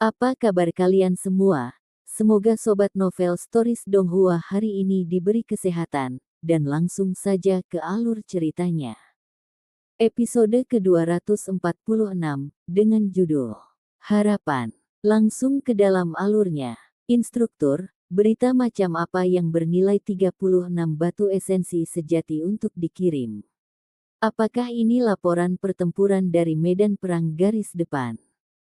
Apa kabar kalian semua? Semoga Sobat Novel Stories Donghua hari ini diberi kesehatan, dan langsung saja ke alur ceritanya. Episode ke-246, dengan judul Harapan. Langsung ke dalam alurnya. Instruktur, berita macam apa yang bernilai 36 batu esensi sejati untuk dikirim? Apakah ini laporan pertempuran dari medan perang garis depan?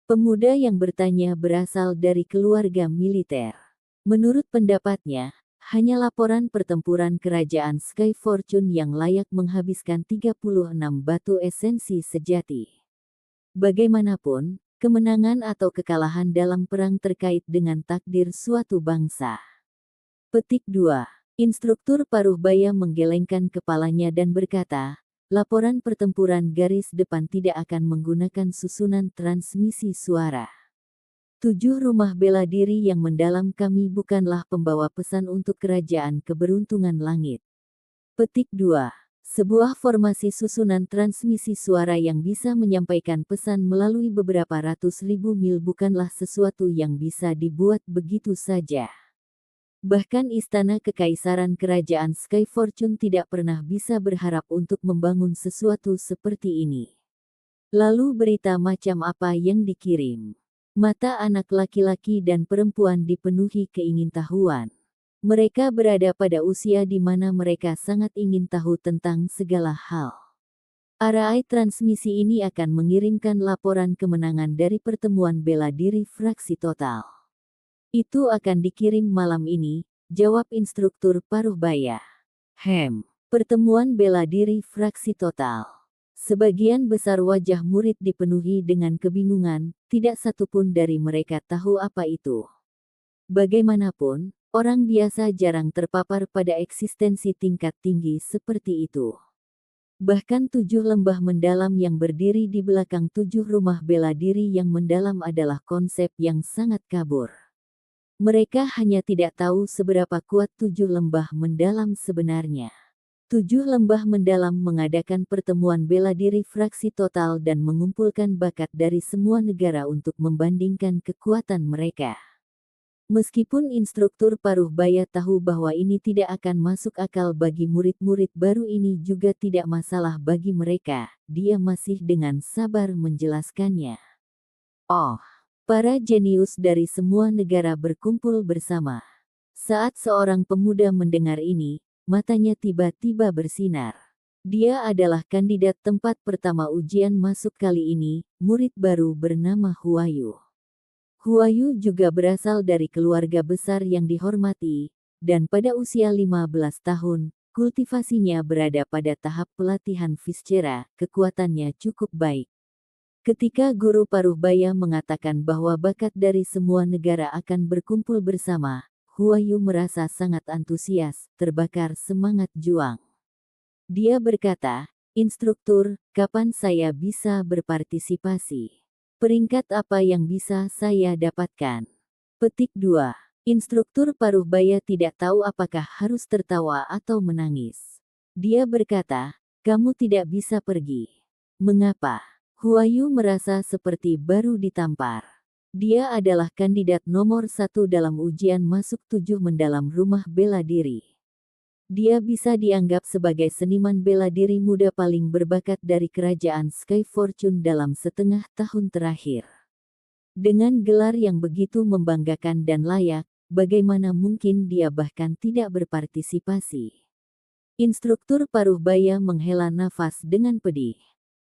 Pemuda yang bertanya berasal dari keluarga militer. Menurut pendapatnya, hanya laporan pertempuran kerajaan Sky Fortune yang layak menghabiskan 36 batu esensi sejati. Bagaimanapun, kemenangan atau kekalahan dalam perang terkait dengan takdir suatu bangsa. Petik 2. Instruktur paruh baya menggelengkan kepalanya dan berkata, laporan pertempuran garis depan tidak akan menggunakan susunan transmisi suara. 7 rumah bela diri yang mendalam kami bukanlah pembawa pesan untuk kerajaan keberuntungan langit. Petik 2. Sebuah formasi susunan transmisi suara yang bisa menyampaikan pesan melalui beberapa ratus ribu mil bukanlah sesuatu yang bisa dibuat begitu saja. Bahkan istana kekaisaran kerajaan Sky Fortune tidak pernah bisa berharap untuk membangun sesuatu seperti ini. Lalu berita macam apa yang dikirim? Mata anak laki-laki dan perempuan dipenuhi keingintahuan. Mereka berada pada usia di mana mereka sangat ingin tahu tentang segala hal. Arai transmisi ini akan mengirimkan laporan kemenangan dari pertemuan bela diri fraksi total. Itu akan dikirim malam ini, jawab instruktur paruh baya. Pertemuan bela diri fraksi total. Sebagian besar wajah murid dipenuhi dengan kebingungan, tidak satupun dari mereka tahu apa itu. Bagaimanapun, orang biasa jarang terpapar pada eksistensi tingkat tinggi seperti itu. Bahkan 7 lembah mendalam yang berdiri di belakang 7 rumah bela diri yang mendalam adalah konsep yang sangat kabur. Mereka hanya tidak tahu seberapa kuat 7 lembah mendalam sebenarnya. 7 lembah mendalam mengadakan pertemuan bela diri fraksi total dan mengumpulkan bakat dari semua negara untuk membandingkan kekuatan mereka. Meskipun instruktur paruh baya tahu bahwa ini tidak akan masuk akal bagi murid-murid baru ini juga tidak masalah bagi mereka, dia masih dengan sabar menjelaskannya. Para jenius dari semua negara berkumpul bersama. Saat seorang pemuda mendengar ini, matanya tiba-tiba bersinar. Dia adalah kandidat tempat pertama ujian masuk kali ini, murid baru bernama Huayu. Huayu juga berasal dari keluarga besar yang dihormati, dan pada usia 15 tahun, kultivasinya berada pada tahap pelatihan Viscera, kekuatannya cukup baik. Ketika guru paruh baya mengatakan bahwa bakat dari semua negara akan berkumpul bersama, Huayu merasa sangat antusias, terbakar semangat juang. Dia berkata, instruktur, kapan saya bisa berpartisipasi? Peringkat apa yang bisa saya dapatkan? Petik 2. Instruktur paruh baya tidak tahu apakah harus tertawa atau menangis. Dia berkata, kamu tidak bisa pergi. Mengapa? Huayu merasa seperti baru ditampar. Dia adalah kandidat nomor 1 dalam ujian masuk 7 mendalam rumah bela diri. Dia bisa dianggap sebagai seniman bela diri muda paling berbakat dari kerajaan Sky Fortune dalam setengah tahun terakhir. Dengan gelar yang begitu membanggakan dan layak, bagaimana mungkin dia bahkan tidak berpartisipasi? Instruktur paruh baya menghela nafas dengan pedih.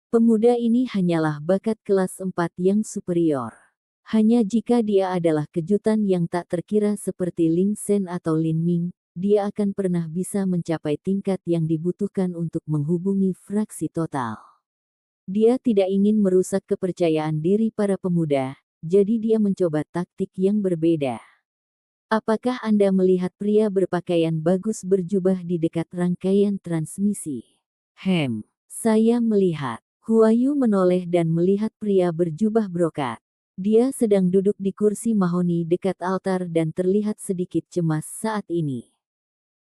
Pemuda ini hanyalah bakat kelas 4 yang superior. Hanya jika dia adalah kejutan yang tak terkira seperti Ling Sen atau Lin Ming, dia akan pernah bisa mencapai tingkat yang dibutuhkan untuk menghubungi fraksi total. Dia tidak ingin merusak kepercayaan diri para pemuda, jadi dia mencoba taktik yang berbeda. Apakah Anda melihat pria berpakaian bagus berjubah di dekat rangkaian transmisi? Saya melihat. Huayu menoleh dan melihat pria berjubah brokat. Dia sedang duduk di kursi mahoni dekat altar dan terlihat sedikit cemas saat ini.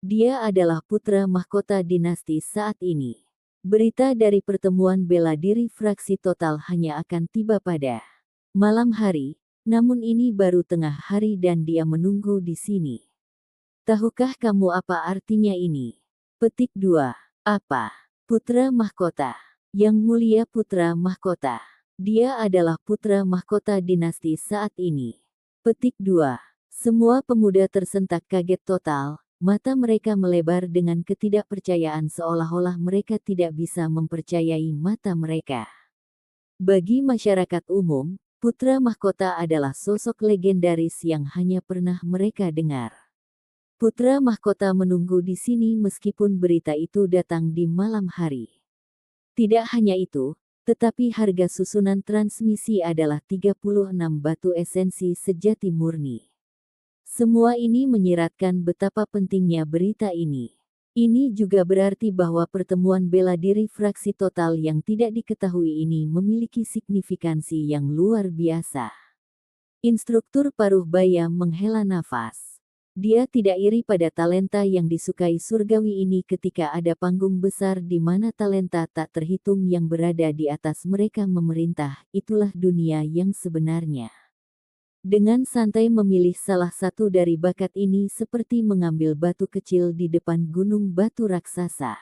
Dia adalah putra mahkota dinasti saat ini. Berita dari pertemuan bela diri fraksi total hanya akan tiba pada malam hari, Namun ini baru tengah hari dan dia menunggu di sini. Tahukah kamu apa artinya ini? Petik 2. Apa? Putra mahkota. Yang mulia putra mahkota. Dia adalah putra mahkota dinasti saat ini. Petik 2. Semua pemuda tersentak kaget total, mata mereka melebar dengan ketidakpercayaan seolah-olah mereka tidak bisa mempercayai mata mereka. Bagi masyarakat umum, putra mahkota adalah sosok legendaris yang hanya pernah mereka dengar. Putra mahkota menunggu di sini meskipun berita itu datang di malam hari. Tidak hanya itu, tetapi harga susunan transmisi adalah 36 batu esensi sejati murni. Semua ini menyiratkan betapa pentingnya berita ini. Ini juga berarti bahwa pertemuan bela diri fraksi total yang tidak diketahui ini memiliki signifikansi yang luar biasa. Instruktur paruh baya menghela nafas. Dia tidak iri pada talenta yang disukai surgawi ini ketika ada panggung besar di mana talenta tak terhitung yang berada di atas mereka memerintah. Itulah dunia yang sebenarnya. Dengan santai memilih salah satu dari bakat ini seperti mengambil batu kecil di depan gunung batu raksasa.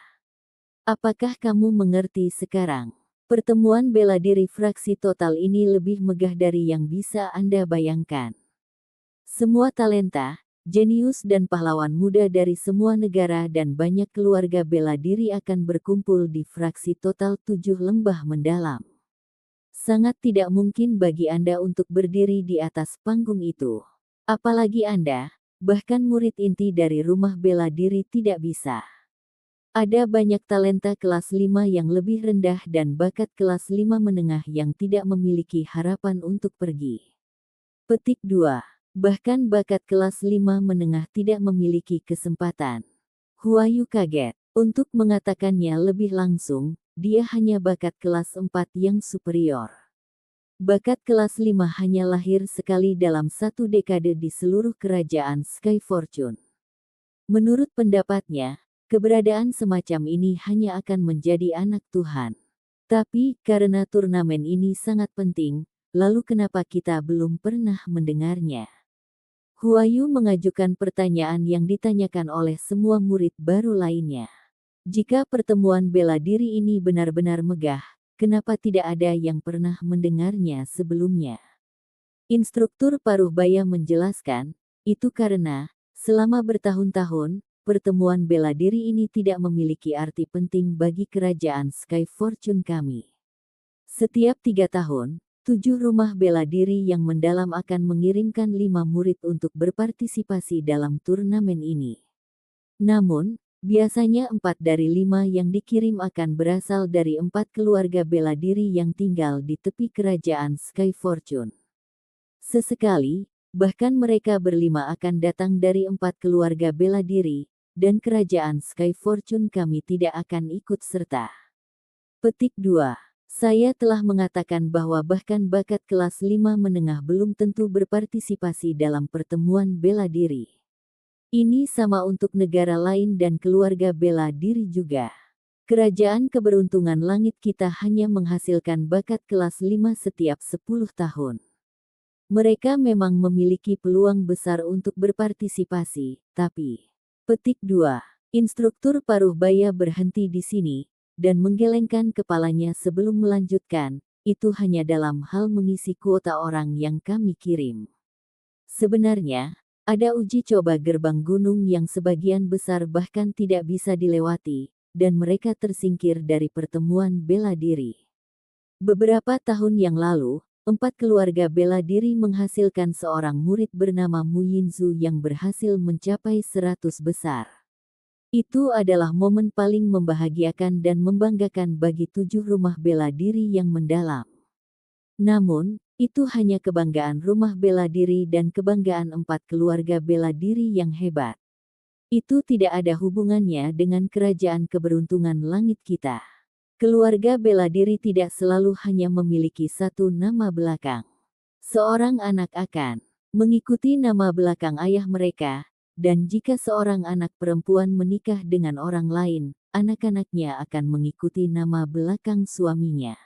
Apakah kamu mengerti sekarang? Pertemuan bela diri fraksi total ini lebih megah dari yang bisa Anda bayangkan. Semua talenta, jenius dan pahlawan muda dari semua negara dan banyak keluarga bela diri akan berkumpul di fraksi total 7 lembah mendalam. Sangat tidak mungkin bagi Anda untuk berdiri di atas panggung itu. Apalagi Anda, bahkan murid inti dari rumah bela diri tidak bisa. Ada banyak talenta kelas 5 yang lebih rendah dan bakat kelas 5 menengah yang tidak memiliki harapan untuk pergi. Petik 2. Bahkan bakat kelas 5 menengah tidak memiliki kesempatan. Huayu kaget. Untuk mengatakannya lebih langsung, dia hanya bakat kelas 4 yang superior. Bakat kelas 5 hanya lahir sekali dalam satu dekade di seluruh kerajaan Sky Fortune. Menurut pendapatnya, keberadaan semacam ini hanya akan menjadi anak Tuhan. Tapi, karena turnamen ini sangat penting, lalu kenapa kita belum pernah mendengarnya? Huayu mengajukan pertanyaan yang ditanyakan oleh semua murid baru lainnya. Jika pertemuan bela diri ini benar-benar megah, kenapa tidak ada yang pernah mendengarnya sebelumnya? Instruktur paruh baya menjelaskan, itu karena, selama bertahun-tahun, pertemuan bela diri ini tidak memiliki arti penting bagi kerajaan Sky Fortune kami. Setiap 3 tahun, 7 rumah bela diri yang mendalam akan mengirimkan 5 murid untuk berpartisipasi dalam turnamen ini. Namun, biasanya 4 dari 5 yang dikirim akan berasal dari 4 keluarga bela diri yang tinggal di tepi kerajaan Sky Fortune. Sesekali, bahkan mereka berlima akan datang dari 4 keluarga bela diri, dan kerajaan Sky Fortune kami tidak akan ikut serta. Petik 2. Saya telah mengatakan bahwa bahkan bakat kelas 5 menengah belum tentu berpartisipasi dalam pertemuan bela diri. Ini sama untuk negara lain dan keluarga bela diri juga. Kerajaan keberuntungan langit kita hanya menghasilkan bakat kelas 5 setiap 10 tahun. Mereka memang memiliki peluang besar untuk berpartisipasi, tapi... Petik 2. Instruktur paruh baya berhenti di sini, dan menggelengkan kepalanya sebelum melanjutkan, itu hanya dalam hal mengisi kuota orang yang kami kirim. Sebenarnya, ada uji coba gerbang gunung yang sebagian besar bahkan tidak bisa dilewati, dan mereka tersingkir dari pertemuan bela diri. Beberapa tahun yang lalu, 4 keluarga bela diri menghasilkan seorang murid bernama Mu Yinzu yang berhasil mencapai 100 besar. Itu adalah momen paling membahagiakan dan membanggakan bagi 7 rumah bela diri yang mendalam. Namun, itu hanya kebanggaan rumah bela diri dan kebanggaan 4 keluarga bela diri yang hebat. Itu tidak ada hubungannya dengan kerajaan keberuntungan langit kita. Keluarga bela diri tidak selalu hanya memiliki satu nama belakang. Seorang anak akan mengikuti nama belakang ayah mereka, dan jika seorang anak perempuan menikah dengan orang lain, anak-anaknya akan mengikuti nama belakang suaminya.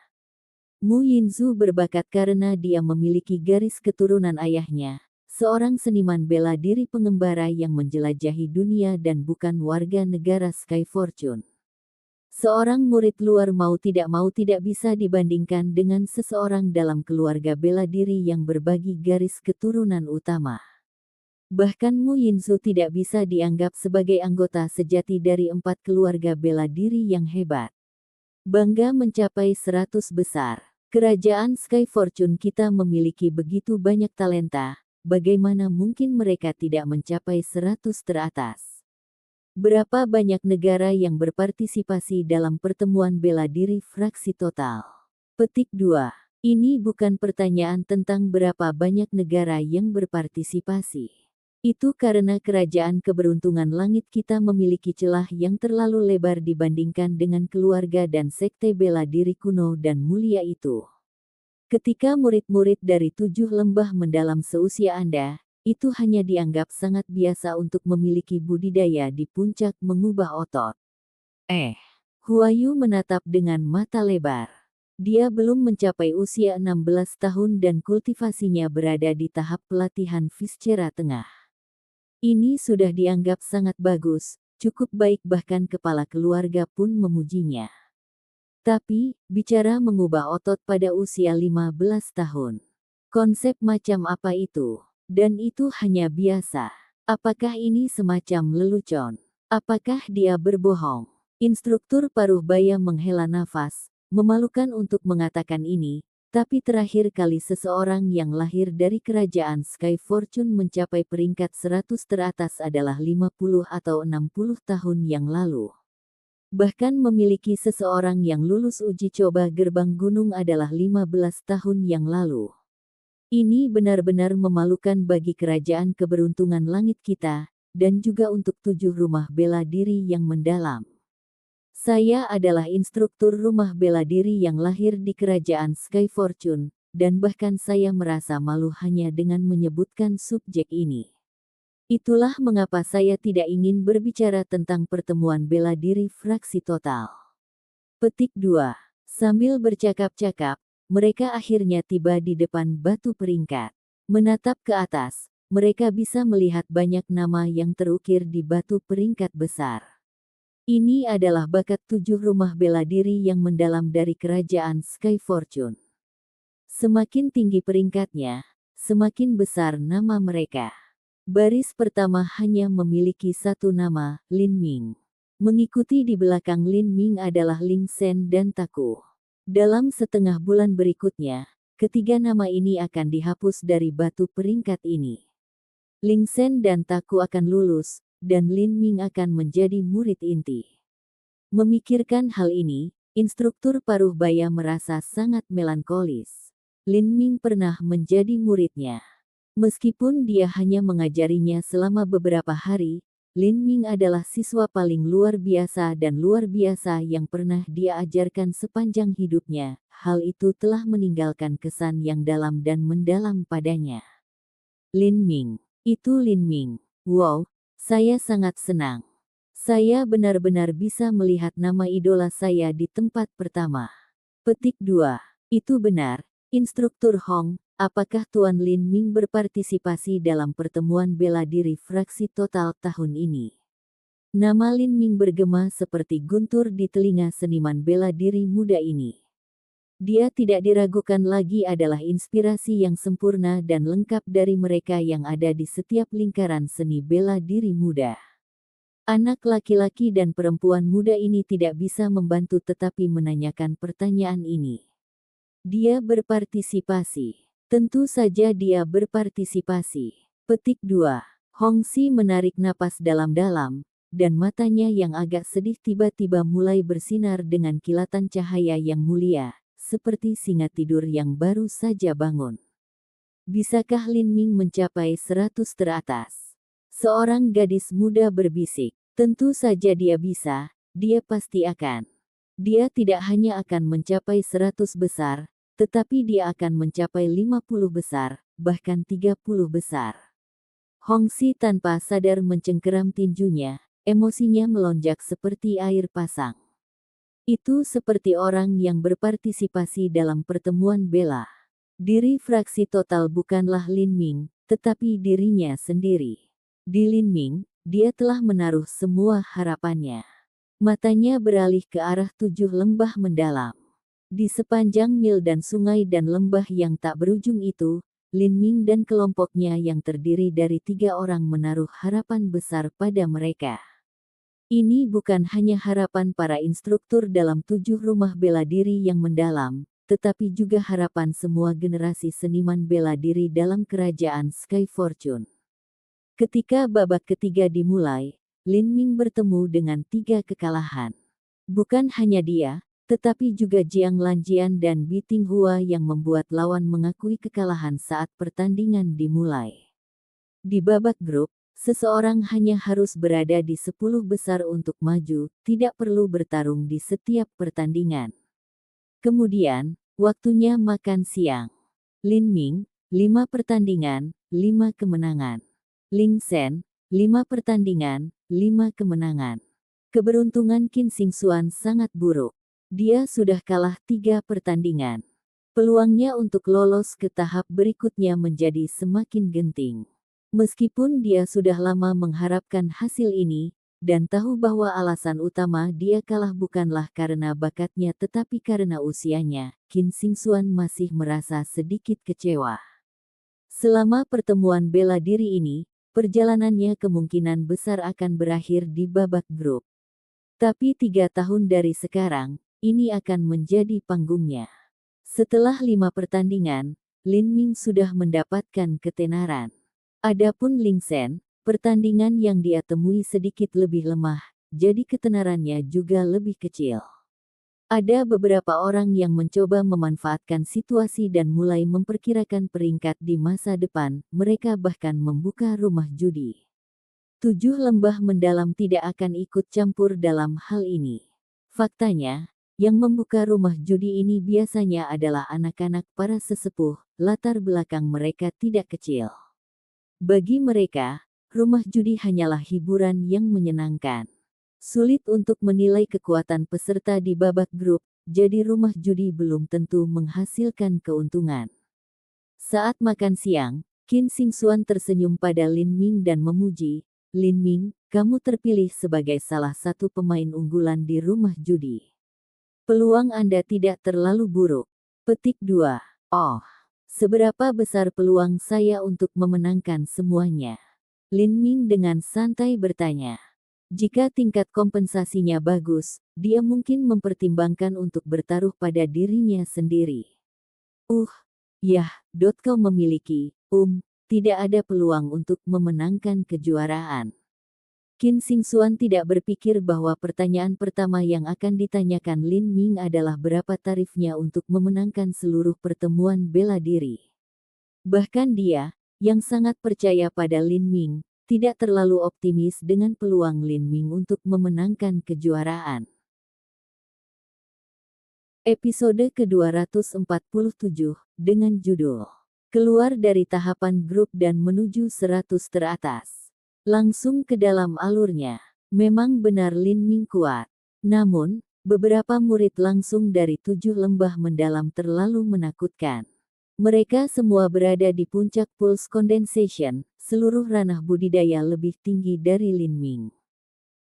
Mu Yinzu berbakat karena dia memiliki garis keturunan ayahnya, seorang seniman bela diri pengembara yang menjelajahi dunia dan bukan warga negara Sky Fortune. Seorang murid luar mau tidak bisa dibandingkan dengan seseorang dalam keluarga bela diri yang berbagi garis keturunan utama. Bahkan Mu Yinzu tidak bisa dianggap sebagai anggota sejati dari 4 keluarga bela diri yang hebat. Bangga mencapai 100 besar. Kerajaan Sky Fortune kita memiliki begitu banyak talenta, bagaimana mungkin mereka tidak mencapai 100 teratas? Berapa banyak negara yang berpartisipasi dalam pertemuan bela diri fraksi total? Petik 2. Ini bukan pertanyaan tentang berapa banyak negara yang berpartisipasi. Itu karena kerajaan keberuntungan langit kita memiliki celah yang terlalu lebar dibandingkan dengan keluarga dan sekte bela diri kuno dan mulia itu. Ketika murid-murid dari 7 lembah mendalam seusia Anda, itu hanya dianggap sangat biasa untuk memiliki budidaya di puncak mengubah otot. Huayu menatap dengan mata lebar. Dia belum mencapai usia 16 tahun dan kultivasinya berada di tahap pelatihan Viscera tengah. Ini sudah dianggap sangat bagus, cukup baik bahkan kepala keluarga pun memujinya. Tapi, bicara mengubah otot pada usia 15 tahun. Konsep macam apa itu? Dan itu hanya biasa. Apakah ini semacam lelucon? Apakah dia berbohong? Instruktur paruh baya menghela nafas, memalukan untuk mengatakan ini, tapi terakhir kali seseorang yang lahir dari kerajaan Sky Fortune mencapai peringkat 100 teratas adalah 50 atau 60 tahun yang lalu. Bahkan memiliki seseorang yang lulus uji coba gerbang gunung adalah 15 tahun yang lalu. Ini benar-benar memalukan bagi kerajaan keberuntungan langit kita, dan juga untuk 7 rumah bela diri yang mendalam. Saya adalah instruktur rumah bela diri yang lahir di kerajaan Sky Fortune, dan bahkan saya merasa malu hanya dengan menyebutkan subjek ini. Itulah mengapa saya tidak ingin berbicara tentang pertemuan bela diri fraksi total. Petik 2. Sambil bercakap-cakap, mereka akhirnya tiba di depan batu peringkat. Menatap ke atas, mereka bisa melihat banyak nama yang terukir di batu peringkat besar. Ini adalah bakat 7 rumah bela diri yang mendalam dari kerajaan Sky Fortune. Semakin tinggi peringkatnya, semakin besar nama mereka. Baris pertama hanya memiliki satu nama, Lin Ming. Mengikuti di belakang Lin Ming adalah Ling Sen dan Taku. Dalam setengah bulan berikutnya, ketiga nama ini akan dihapus dari batu peringkat ini. Ling Sen dan Taku akan lulus, dan Lin Ming akan menjadi murid inti. Memikirkan hal ini, instruktur paruh baya merasa sangat melankolis. Lin Ming pernah menjadi muridnya. Meskipun dia hanya mengajarinya selama beberapa hari, Lin Ming adalah siswa paling luar biasa dan luar biasa yang pernah dia ajarkan sepanjang hidupnya. Hal itu telah meninggalkan kesan yang dalam dan mendalam padanya. Lin Ming. Itu Lin Ming. Wow, saya sangat senang. Saya benar-benar bisa melihat nama idola saya di tempat pertama. Petik 2. Itu benar, Instruktur Hong. Apakah Tuan Lin Ming berpartisipasi dalam pertemuan bela diri fraksi total tahun ini? Nama Lin Ming bergema seperti guntur di telinga seniman bela diri muda ini. Dia tidak diragukan lagi adalah inspirasi yang sempurna dan lengkap dari mereka yang ada di setiap lingkaran seni bela diri muda. Anak laki-laki dan perempuan muda ini tidak bisa membantu tetapi menanyakan pertanyaan ini. Dia berpartisipasi. Tentu saja dia berpartisipasi. Petik 2. Hong Si menarik napas dalam-dalam, dan matanya yang agak sedih tiba-tiba mulai bersinar dengan kilatan cahaya yang mulia, seperti singa tidur yang baru saja bangun. Bisakah Lin Ming mencapai 100 teratas? Seorang gadis muda berbisik. Tentu saja dia bisa, dia pasti akan. Dia tidak hanya akan mencapai 100 besar, tetapi dia akan mencapai 50 besar, bahkan 30 besar. Hong Si tanpa sadar mencengkeram tinjunya, emosinya melonjak seperti air pasang. Itu seperti orang yang berpartisipasi dalam pertemuan bela diri fraksi total bukanlah Lin Ming, tetapi dirinya sendiri. Di Lin Ming, dia telah menaruh semua harapannya. Matanya beralih ke arah 7 lembah mendalam. Di sepanjang mil dan sungai dan lembah yang tak berujung itu, Lin Ming dan kelompoknya yang terdiri dari 3 orang menaruh harapan besar pada mereka. Ini bukan hanya harapan para instruktur dalam 7 rumah bela diri yang mendalam, tetapi juga harapan semua generasi seniman bela diri dalam kerajaan Sky Fortune. Ketika babak ketiga dimulai, Lin Ming bertemu dengan 3 kekalahan. Bukan hanya dia, tetapi juga Jiang Lanjian dan Bi Tinghua yang membuat lawan mengakui kekalahan saat pertandingan dimulai. Di babak grup, seseorang hanya harus berada di 10 besar untuk maju, tidak perlu bertarung di setiap pertandingan. Kemudian, waktunya makan siang. Lin Ming, 5 pertandingan, 5 kemenangan. Ling Sen, 5 pertandingan, 5 kemenangan. Keberuntungan Qin Xingxuan sangat buruk. Dia sudah kalah 3 pertandingan. Peluangnya untuk lolos ke tahap berikutnya menjadi semakin genting. Meskipun dia sudah lama mengharapkan hasil ini, dan tahu bahwa alasan utama dia kalah bukanlah karena bakatnya tetapi karena usianya, Qin Xingxuan masih merasa sedikit kecewa. Selama pertemuan bela diri ini, perjalanannya kemungkinan besar akan berakhir di babak grup. Tapi 3 tahun dari sekarang, ini akan menjadi panggungnya. Setelah 5 pertandingan, Lin Ming sudah mendapatkan ketenaran. Adapun Ling Sen, pertandingan yang dia temui sedikit lebih lemah, jadi ketenarannya juga lebih kecil. Ada beberapa orang yang mencoba memanfaatkan situasi dan mulai memperkirakan peringkat di masa depan, mereka bahkan membuka rumah judi. 7 lembah mendalam tidak akan ikut campur dalam hal ini. Faktanya, yang membuka rumah judi ini biasanya adalah anak-anak para sesepuh, latar belakang mereka tidak kecil. Bagi mereka, rumah judi hanyalah hiburan yang menyenangkan. Sulit untuk menilai kekuatan peserta di babak grup, jadi rumah judi belum tentu menghasilkan keuntungan. Saat makan siang, Qin Xingxuan tersenyum pada Lin Ming dan memuji, "Lin Ming, kamu terpilih sebagai salah satu pemain unggulan di rumah judi. Peluang Anda tidak terlalu buruk." Petik 2. Oh. Seberapa besar peluang saya untuk memenangkan semuanya? Lin Ming dengan santai bertanya. Jika tingkat kompensasinya bagus, dia mungkin mempertimbangkan untuk bertaruh pada dirinya sendiri. Kau memiliki, tidak ada peluang untuk memenangkan kejuaraan. Qin Xingxuan tidak berpikir bahwa pertanyaan pertama yang akan ditanyakan Lin Ming adalah berapa tarifnya untuk memenangkan seluruh pertemuan bela diri. Bahkan dia, yang sangat percaya pada Lin Ming, tidak terlalu optimis dengan peluang Lin Ming untuk memenangkan kejuaraan. Episode ke-247, dengan judul Keluar dari Tahapan Grup dan Menuju 100 Teratas. Langsung ke dalam alurnya. Memang benar Lin Ming kuat. Namun, beberapa murid langsung dari 7 lembah mendalam terlalu menakutkan. Mereka semua berada di puncak pulse condensation, seluruh ranah budidaya lebih tinggi dari Lin Ming.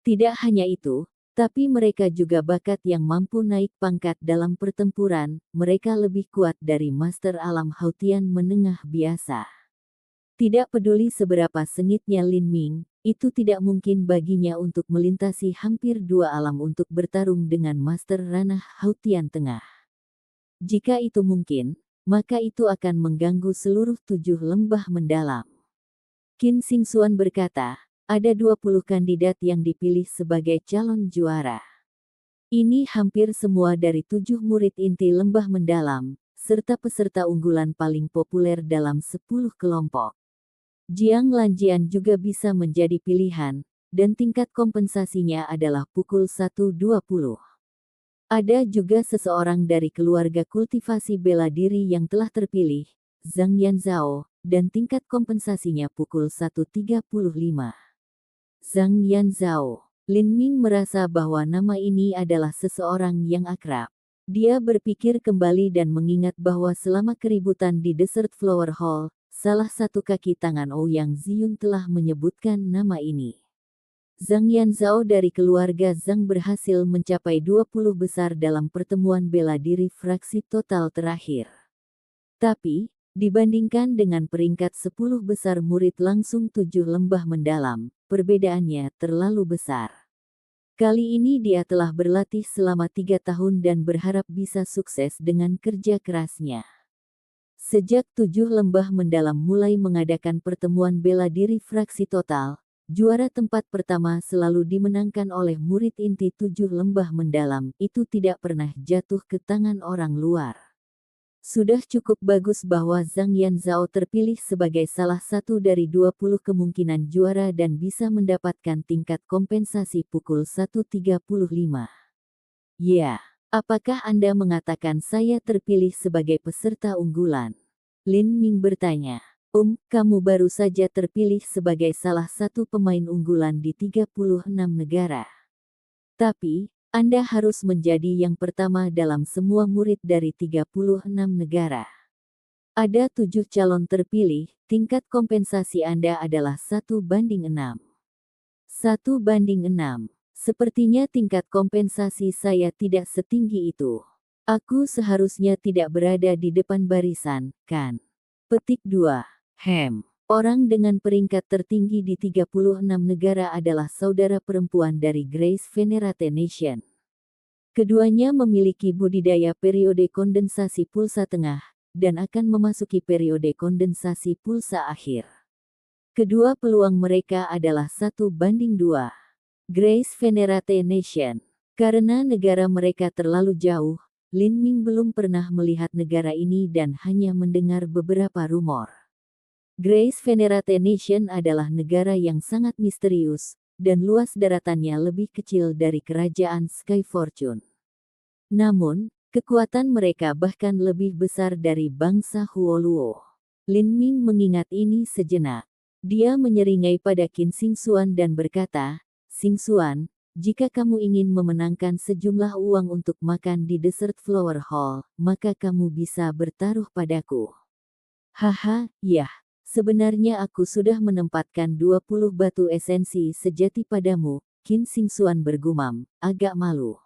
Tidak hanya itu, tapi mereka juga bakat yang mampu naik pangkat dalam pertempuran, mereka lebih kuat dari Master Alam Hautian menengah biasa. Tidak peduli seberapa sengitnya Lin Ming, itu tidak mungkin baginya untuk melintasi hampir 2 alam untuk bertarung dengan Master Ranah Hautian Tengah. Jika itu mungkin, maka itu akan mengganggu seluruh 7 lembah mendalam. Qin Xingxuan berkata, ada 20 kandidat yang dipilih sebagai calon juara. Ini hampir semua dari 7 murid inti lembah mendalam, serta peserta unggulan paling populer dalam 10 kelompok. Jiang Lanjian juga bisa menjadi pilihan, dan tingkat kompensasinya adalah pukul 1.20. Ada juga seseorang dari keluarga kultivasi bela diri yang telah terpilih, Zhang Yanzhao, dan tingkat kompensasinya pukul 1.35. Zhang Yanzhao, Lin Ming merasa bahwa nama ini adalah seseorang yang akrab. Dia berpikir kembali dan mengingat bahwa selama keributan di Desert Flower Hall, salah satu kaki tangan Ouyang Ziyun telah menyebutkan nama ini. Zhang Yanzhao dari keluarga Zhang berhasil mencapai 20 besar dalam pertemuan bela diri fraksi total terakhir. Tapi, dibandingkan dengan peringkat 10 besar murid langsung 7 lembah mendalam, perbedaannya terlalu besar. Kali ini dia telah berlatih selama 3 tahun dan berharap bisa sukses dengan kerja kerasnya. Sejak 7 lembah mendalam mulai mengadakan pertemuan bela diri fraksi total, juara tempat pertama selalu dimenangkan oleh murid inti 7 lembah mendalam, itu tidak pernah jatuh ke tangan orang luar. Sudah cukup bagus bahwa Zhang Yanzhao terpilih sebagai salah satu dari 20 kemungkinan juara dan bisa mendapatkan tingkat kompensasi pukul 1.35. Ya, apakah Anda mengatakan saya terpilih sebagai peserta unggulan? Lin Ming bertanya. Kamu baru saja terpilih sebagai salah satu pemain unggulan di 36 negara. Tapi, Anda harus menjadi yang pertama dalam semua murid dari 36 negara. Ada 7 calon terpilih, tingkat kompensasi Anda adalah 1:6. 1:6. Sepertinya tingkat kompensasi saya tidak setinggi itu. Aku seharusnya tidak berada di depan barisan, kan? Petik 2. Orang dengan peringkat tertinggi di 36 negara adalah saudara perempuan dari Grace Venerate Nation. Keduanya memiliki budidaya periode kondensasi pulsa tengah, dan akan memasuki periode kondensasi pulsa akhir. Kedua peluang mereka adalah 1:2. Grace Venerate Nation. Karena negara mereka terlalu jauh, Lin Ming belum pernah melihat negara ini dan hanya mendengar beberapa rumor. Grace Venerate Nation adalah negara yang sangat misterius, dan luas daratannya lebih kecil dari kerajaan Sky Fortune. Namun, kekuatan mereka bahkan lebih besar dari bangsa Huoluo. Lin Ming mengingat ini sejenak. Dia menyeringai pada Qin Xingxuan dan berkata, Xingxuan, jika kamu ingin memenangkan sejumlah uang untuk makan di Desert Flower Hall, maka kamu bisa bertaruh padaku. Haha, yah. Sebenarnya aku sudah menempatkan 20 batu esensi sejati padamu, Qin Xingxuan bergumam, agak malu.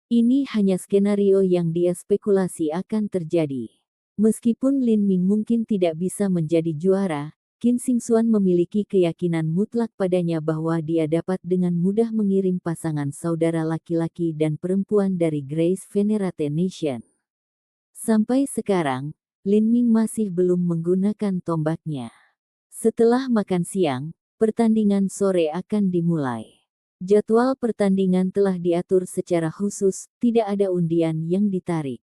Ini hanya skenario yang dia spekulasi akan terjadi. Meskipun Lin Ming mungkin tidak bisa menjadi juara, Qin Xingxuan memiliki keyakinan mutlak padanya bahwa dia dapat dengan mudah mengirim pasangan saudara laki-laki dan perempuan dari Grace Venerate Nation. Sampai sekarang, Lin Ming masih belum menggunakan tombaknya. Setelah makan siang, pertandingan sore akan dimulai. Jadwal pertandingan telah diatur secara khusus, tidak ada undian yang ditarik.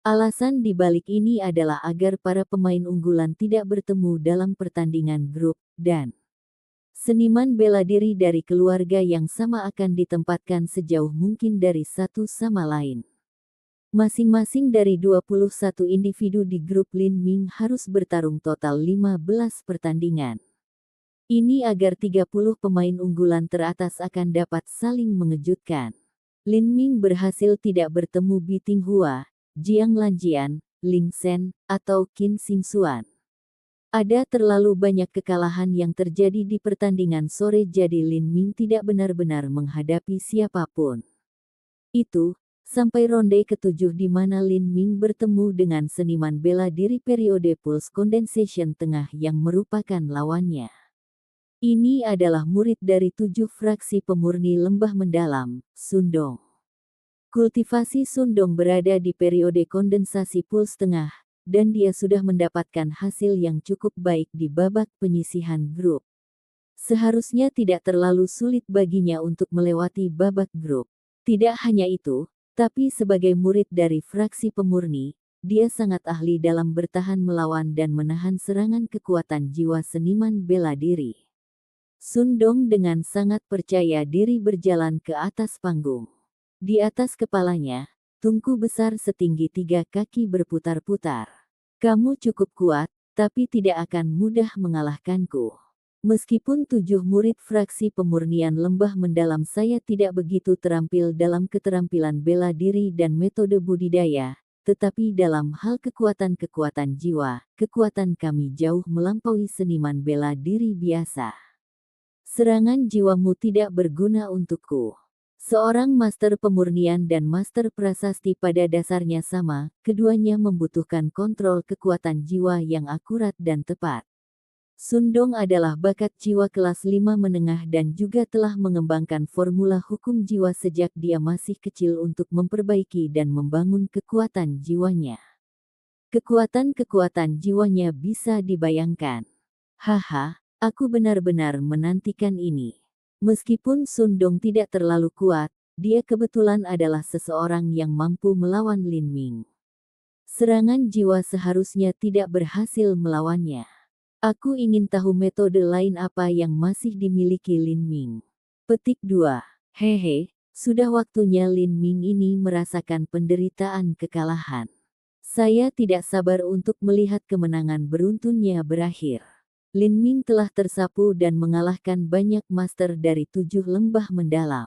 Alasan di balik ini adalah agar para pemain unggulan tidak bertemu dalam pertandingan grup, dan seniman bela diri dari keluarga yang sama akan ditempatkan sejauh mungkin dari satu sama lain. Masing-masing dari 21 individu di grup Lin Ming harus bertarung total 15 pertandingan. Ini agar 30 pemain unggulan teratas akan dapat saling mengejutkan. Lin Ming berhasil tidak bertemu Bi Tinghua, Jiang Lanjian, Ling Shen, atau Qin Xingxuan. Ada terlalu banyak kekalahan yang terjadi di pertandingan sore jadi Lin Ming tidak benar-benar menghadapi siapapun. Itu, sampai ronde ke-7 di mana Lin Ming bertemu dengan seniman bela diri periode Pulse Condensation Tengah yang merupakan lawannya. Ini adalah murid dari 7 fraksi pemurni lembah mendalam, Sundong. Kultivasi Sundong berada di periode kondensasi Pulse Tengah, dan dia sudah mendapatkan hasil yang cukup baik di babak penyisihan grup. Seharusnya tidak terlalu sulit baginya untuk melewati babak grup. Tidak hanya itu, tapi sebagai murid dari fraksi pemurni, dia sangat ahli dalam bertahan melawan dan menahan serangan kekuatan jiwa seniman bela diri. Sundong dengan sangat percaya diri berjalan ke atas panggung. Di atas kepalanya, tungku besar setinggi 3 kaki berputar-putar. Kamu cukup kuat, tapi tidak akan mudah mengalahkanku. Meskipun 7 murid fraksi pemurnian lembah mendalam saya tidak begitu terampil dalam keterampilan bela diri dan metode budidaya, tetapi dalam hal kekuatan jiwa, kekuatan kami jauh melampaui seniman bela diri biasa. Serangan jiwamu tidak berguna untukku. Seorang master pemurnian dan master prasasti pada dasarnya sama, keduanya membutuhkan kontrol kekuatan jiwa yang akurat dan tepat. Sundong adalah bakat jiwa kelas 5 menengah dan juga telah mengembangkan formula hukum jiwa sejak dia masih kecil untuk memperbaiki dan membangun kekuatan jiwanya. Kekuatan jiwanya bisa dibayangkan. Haha, aku benar-benar menantikan ini. Meskipun Sundong tidak terlalu kuat, dia kebetulan adalah seseorang yang mampu melawan Lin Ming. Serangan jiwa seharusnya tidak berhasil melawannya. Aku ingin tahu metode lain apa yang masih dimiliki Lin Ming. Petik 2. Hehe, sudah waktunya Lin Ming ini merasakan penderitaan kekalahan. Saya tidak sabar untuk melihat kemenangan beruntunnya berakhir. Lin Ming telah tersapu dan mengalahkan banyak master dari 7 lembah mendalam.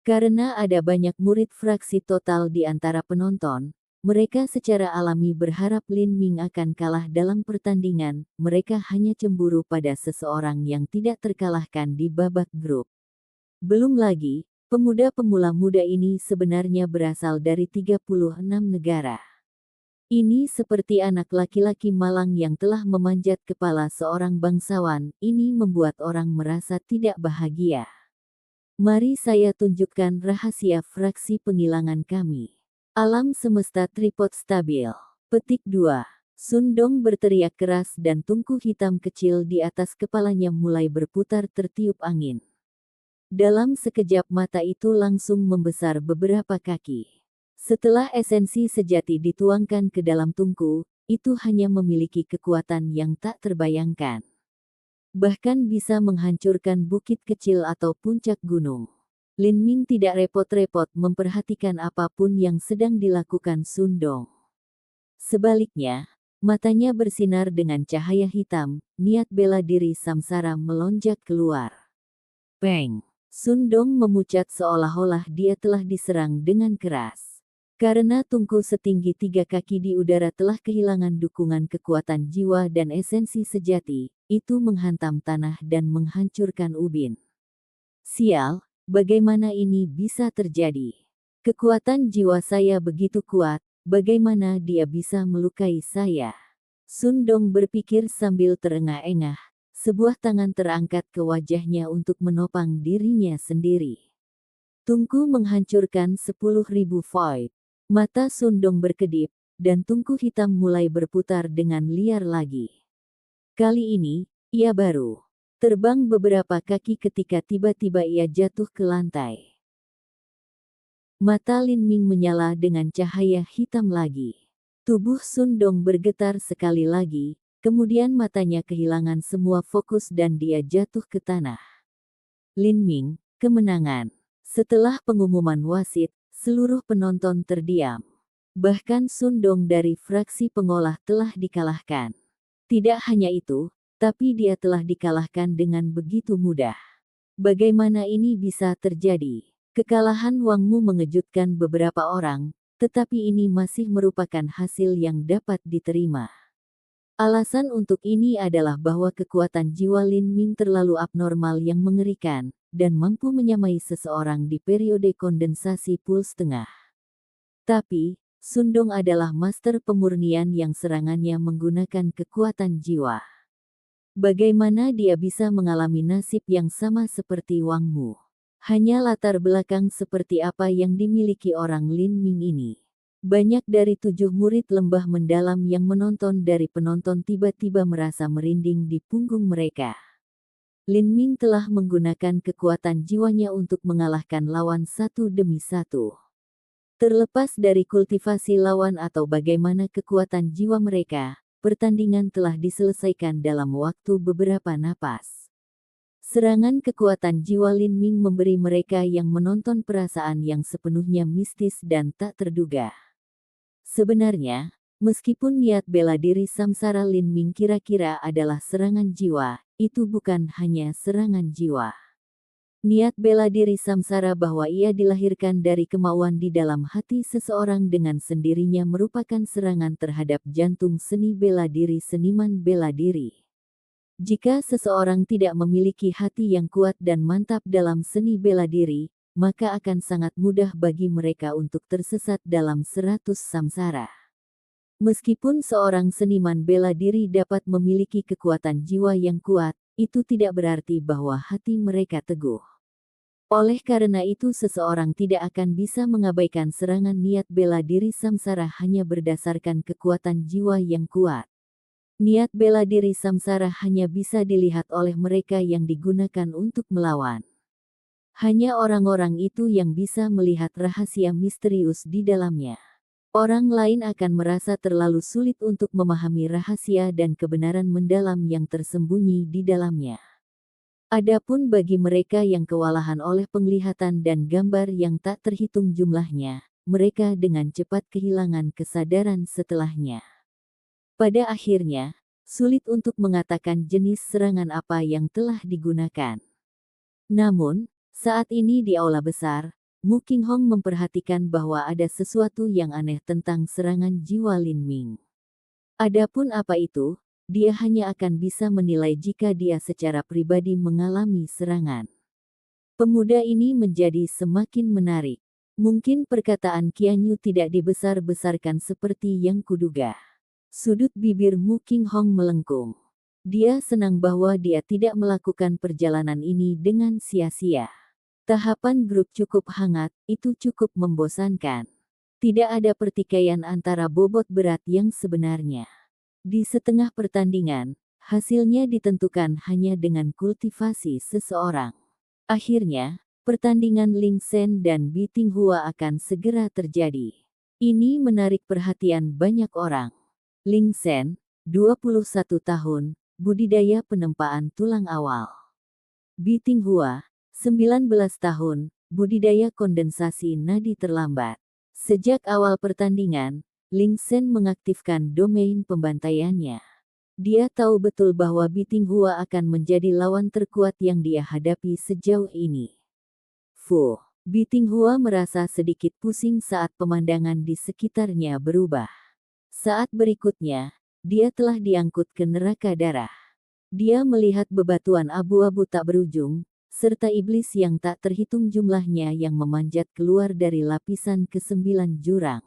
Karena ada banyak murid fraksi total di antara penonton, mereka secara alami berharap Lin Ming akan kalah dalam pertandingan, mereka hanya cemburu pada seseorang yang tidak terkalahkan di babak grup. Belum lagi, pemuda-pemula muda ini sebenarnya berasal dari 36 negara. Ini seperti anak laki-laki malang yang telah memanjat kepala seorang bangsawan, ini membuat orang merasa tidak bahagia. Mari saya tunjukkan rahasia fraksi penghilangan kami. Alam semesta tripod stabil. Petik 2. Sundong berteriak keras dan tungku hitam kecil di atas kepalanya mulai berputar tertiup angin. Dalam sekejap mata itu langsung membesar beberapa kaki. Setelah esensi sejati dituangkan ke dalam tungku, itu hanya memiliki kekuatan yang tak terbayangkan. Bahkan bisa menghancurkan bukit kecil atau puncak gunung. Lin Ming tidak repot-repot memperhatikan apapun yang sedang dilakukan Sundong. Sebaliknya, matanya bersinar dengan cahaya hitam, niat bela diri samsara melonjak keluar. Peng! Sundong memucat seolah-olah dia telah diserang dengan keras. Karena tungku setinggi 3 kaki di udara telah kehilangan dukungan kekuatan jiwa dan esensi sejati, itu menghantam tanah dan menghancurkan ubin. Sial! Bagaimana ini bisa terjadi? Kekuatan jiwa saya begitu kuat, bagaimana dia bisa melukai saya? Sundong berpikir sambil terengah-engah, sebuah tangan terangkat ke wajahnya untuk menopang dirinya sendiri. Tungku menghancurkan 10.000 void. Mata Sundong berkedip, dan tungku hitam mulai berputar dengan liar lagi. Kali ini, ia baru terbang beberapa kaki ketika tiba-tiba ia jatuh ke lantai. Mata Lin Ming menyala dengan cahaya hitam lagi. Tubuh Sundong bergetar sekali lagi, kemudian matanya kehilangan semua fokus dan dia jatuh ke tanah. Lin Ming, kemenangan. Setelah pengumuman wasit, seluruh penonton terdiam. Bahkan Sundong dari fraksi pengolah telah dikalahkan. Tidak hanya itu, tapi dia telah dikalahkan dengan begitu mudah. Bagaimana ini bisa terjadi? Kekalahan Wangmu mengejutkan beberapa orang, tetapi ini masih merupakan hasil yang dapat diterima. Alasan untuk ini adalah bahwa kekuatan jiwa Lin Ming terlalu abnormal yang mengerikan, dan mampu menyamai seseorang di periode kondensasi puls tengah. Tapi, Sundong adalah master pemurnian yang serangannya menggunakan kekuatan jiwa. Bagaimana dia bisa mengalami nasib yang sama seperti Wangmu? Hanya latar belakang seperti apa yang dimiliki orang Lin Ming ini. Banyak dari 7 murid lembah mendalam yang menonton dari penonton tiba-tiba merasa merinding di punggung mereka. Lin Ming telah menggunakan kekuatan jiwanya untuk mengalahkan lawan satu demi satu. Terlepas dari kultivasi lawan atau bagaimana kekuatan jiwa mereka, pertandingan telah diselesaikan dalam waktu beberapa napas. Serangan kekuatan jiwa Lin Ming memberi mereka yang menonton perasaan yang sepenuhnya mistis dan tak terduga. Sebenarnya, meskipun niat bela diri samsara Lin Ming kira-kira adalah serangan jiwa, itu bukan hanya serangan jiwa. Niat bela diri samsara bahwa ia dilahirkan dari kemauan di dalam hati seseorang dengan sendirinya merupakan serangan terhadap jantung seni bela diri seniman bela diri. Jika seseorang tidak memiliki hati yang kuat dan mantap dalam seni bela diri, maka akan sangat mudah bagi mereka untuk tersesat dalam 100 samsara. Meskipun seorang seniman bela diri dapat memiliki kekuatan jiwa yang kuat, itu tidak berarti bahwa hati mereka teguh. Oleh karena itu seseorang tidak akan bisa mengabaikan serangan niat bela diri samsara hanya berdasarkan kekuatan jiwa yang kuat. Niat bela diri samsara hanya bisa dilihat oleh mereka yang digunakan untuk melawan. Hanya orang-orang itu yang bisa melihat rahasia misterius di dalamnya. Orang lain akan merasa terlalu sulit untuk memahami rahasia dan kebenaran mendalam yang tersembunyi di dalamnya. Adapun bagi mereka yang kewalahan oleh penglihatan dan gambar yang tak terhitung jumlahnya, mereka dengan cepat kehilangan kesadaran setelahnya. Pada akhirnya, sulit untuk mengatakan jenis serangan apa yang telah digunakan. Namun, saat ini di aula besar, Mu Qinghong memperhatikan bahwa ada sesuatu yang aneh tentang serangan jiwa Lin Ming. Adapun apa itu, dia hanya akan bisa menilai jika dia secara pribadi mengalami serangan. Pemuda ini menjadi semakin menarik. Mungkin perkataan Qianyu tidak dibesar-besarkan seperti yang kuduga. Sudut bibir Mu Qinghong melengkung. Dia senang bahwa dia tidak melakukan perjalanan ini dengan sia-sia. Tahapan grup cukup hangat, itu cukup membosankan. Tidak ada pertikaian antara bobot berat yang sebenarnya. Di setengah pertandingan, hasilnya ditentukan hanya dengan kultivasi seseorang. Akhirnya, pertandingan Ling Sen dan Bi Tinghua akan segera terjadi. Ini menarik perhatian banyak orang. Ling Sen, 21 tahun, budidaya penempaan tulang awal. Bi Tinghua, 19 tahun, budidaya kondensasi nadi terlambat. Sejak awal pertandingan, Ling Sen mengaktifkan domain pembantaiannya. Dia tahu betul bahwa Bi Tinghua akan menjadi lawan terkuat yang dia hadapi sejauh ini. Bi Tinghua merasa sedikit pusing saat pemandangan di sekitarnya berubah. Saat berikutnya, dia telah diangkut ke neraka darah. Dia melihat bebatuan abu-abu tak berujung, serta iblis yang tak terhitung jumlahnya yang memanjat keluar dari lapisan ke-9 jurang.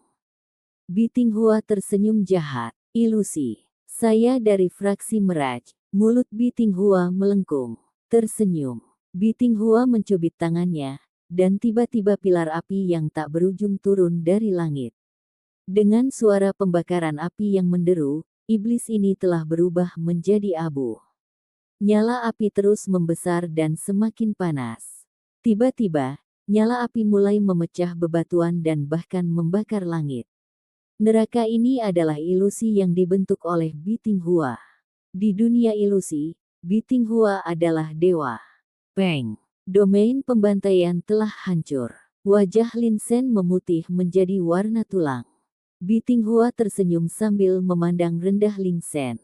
Bi Tinghua tersenyum jahat. Ilusi. Saya dari fraksi Meraj. Mulut Bi Tinghua melengkung. Tersenyum. Bi Tinghua mencubit tangannya, dan tiba-tiba pilar api yang tak berujung turun dari langit. Dengan suara pembakaran api yang menderu, iblis ini telah berubah menjadi abu. Nyala api terus membesar dan semakin panas. Tiba-tiba, nyala api mulai memecah bebatuan dan bahkan membakar langit. Neraka ini adalah ilusi yang dibentuk oleh Bi Tinghua. Di dunia ilusi, Bi Tinghua adalah dewa. Peng. Domain pembantaian telah hancur. Wajah Lin Sen memutih menjadi warna tulang. Bi Tinghua tersenyum sambil memandang rendah Ling Sen.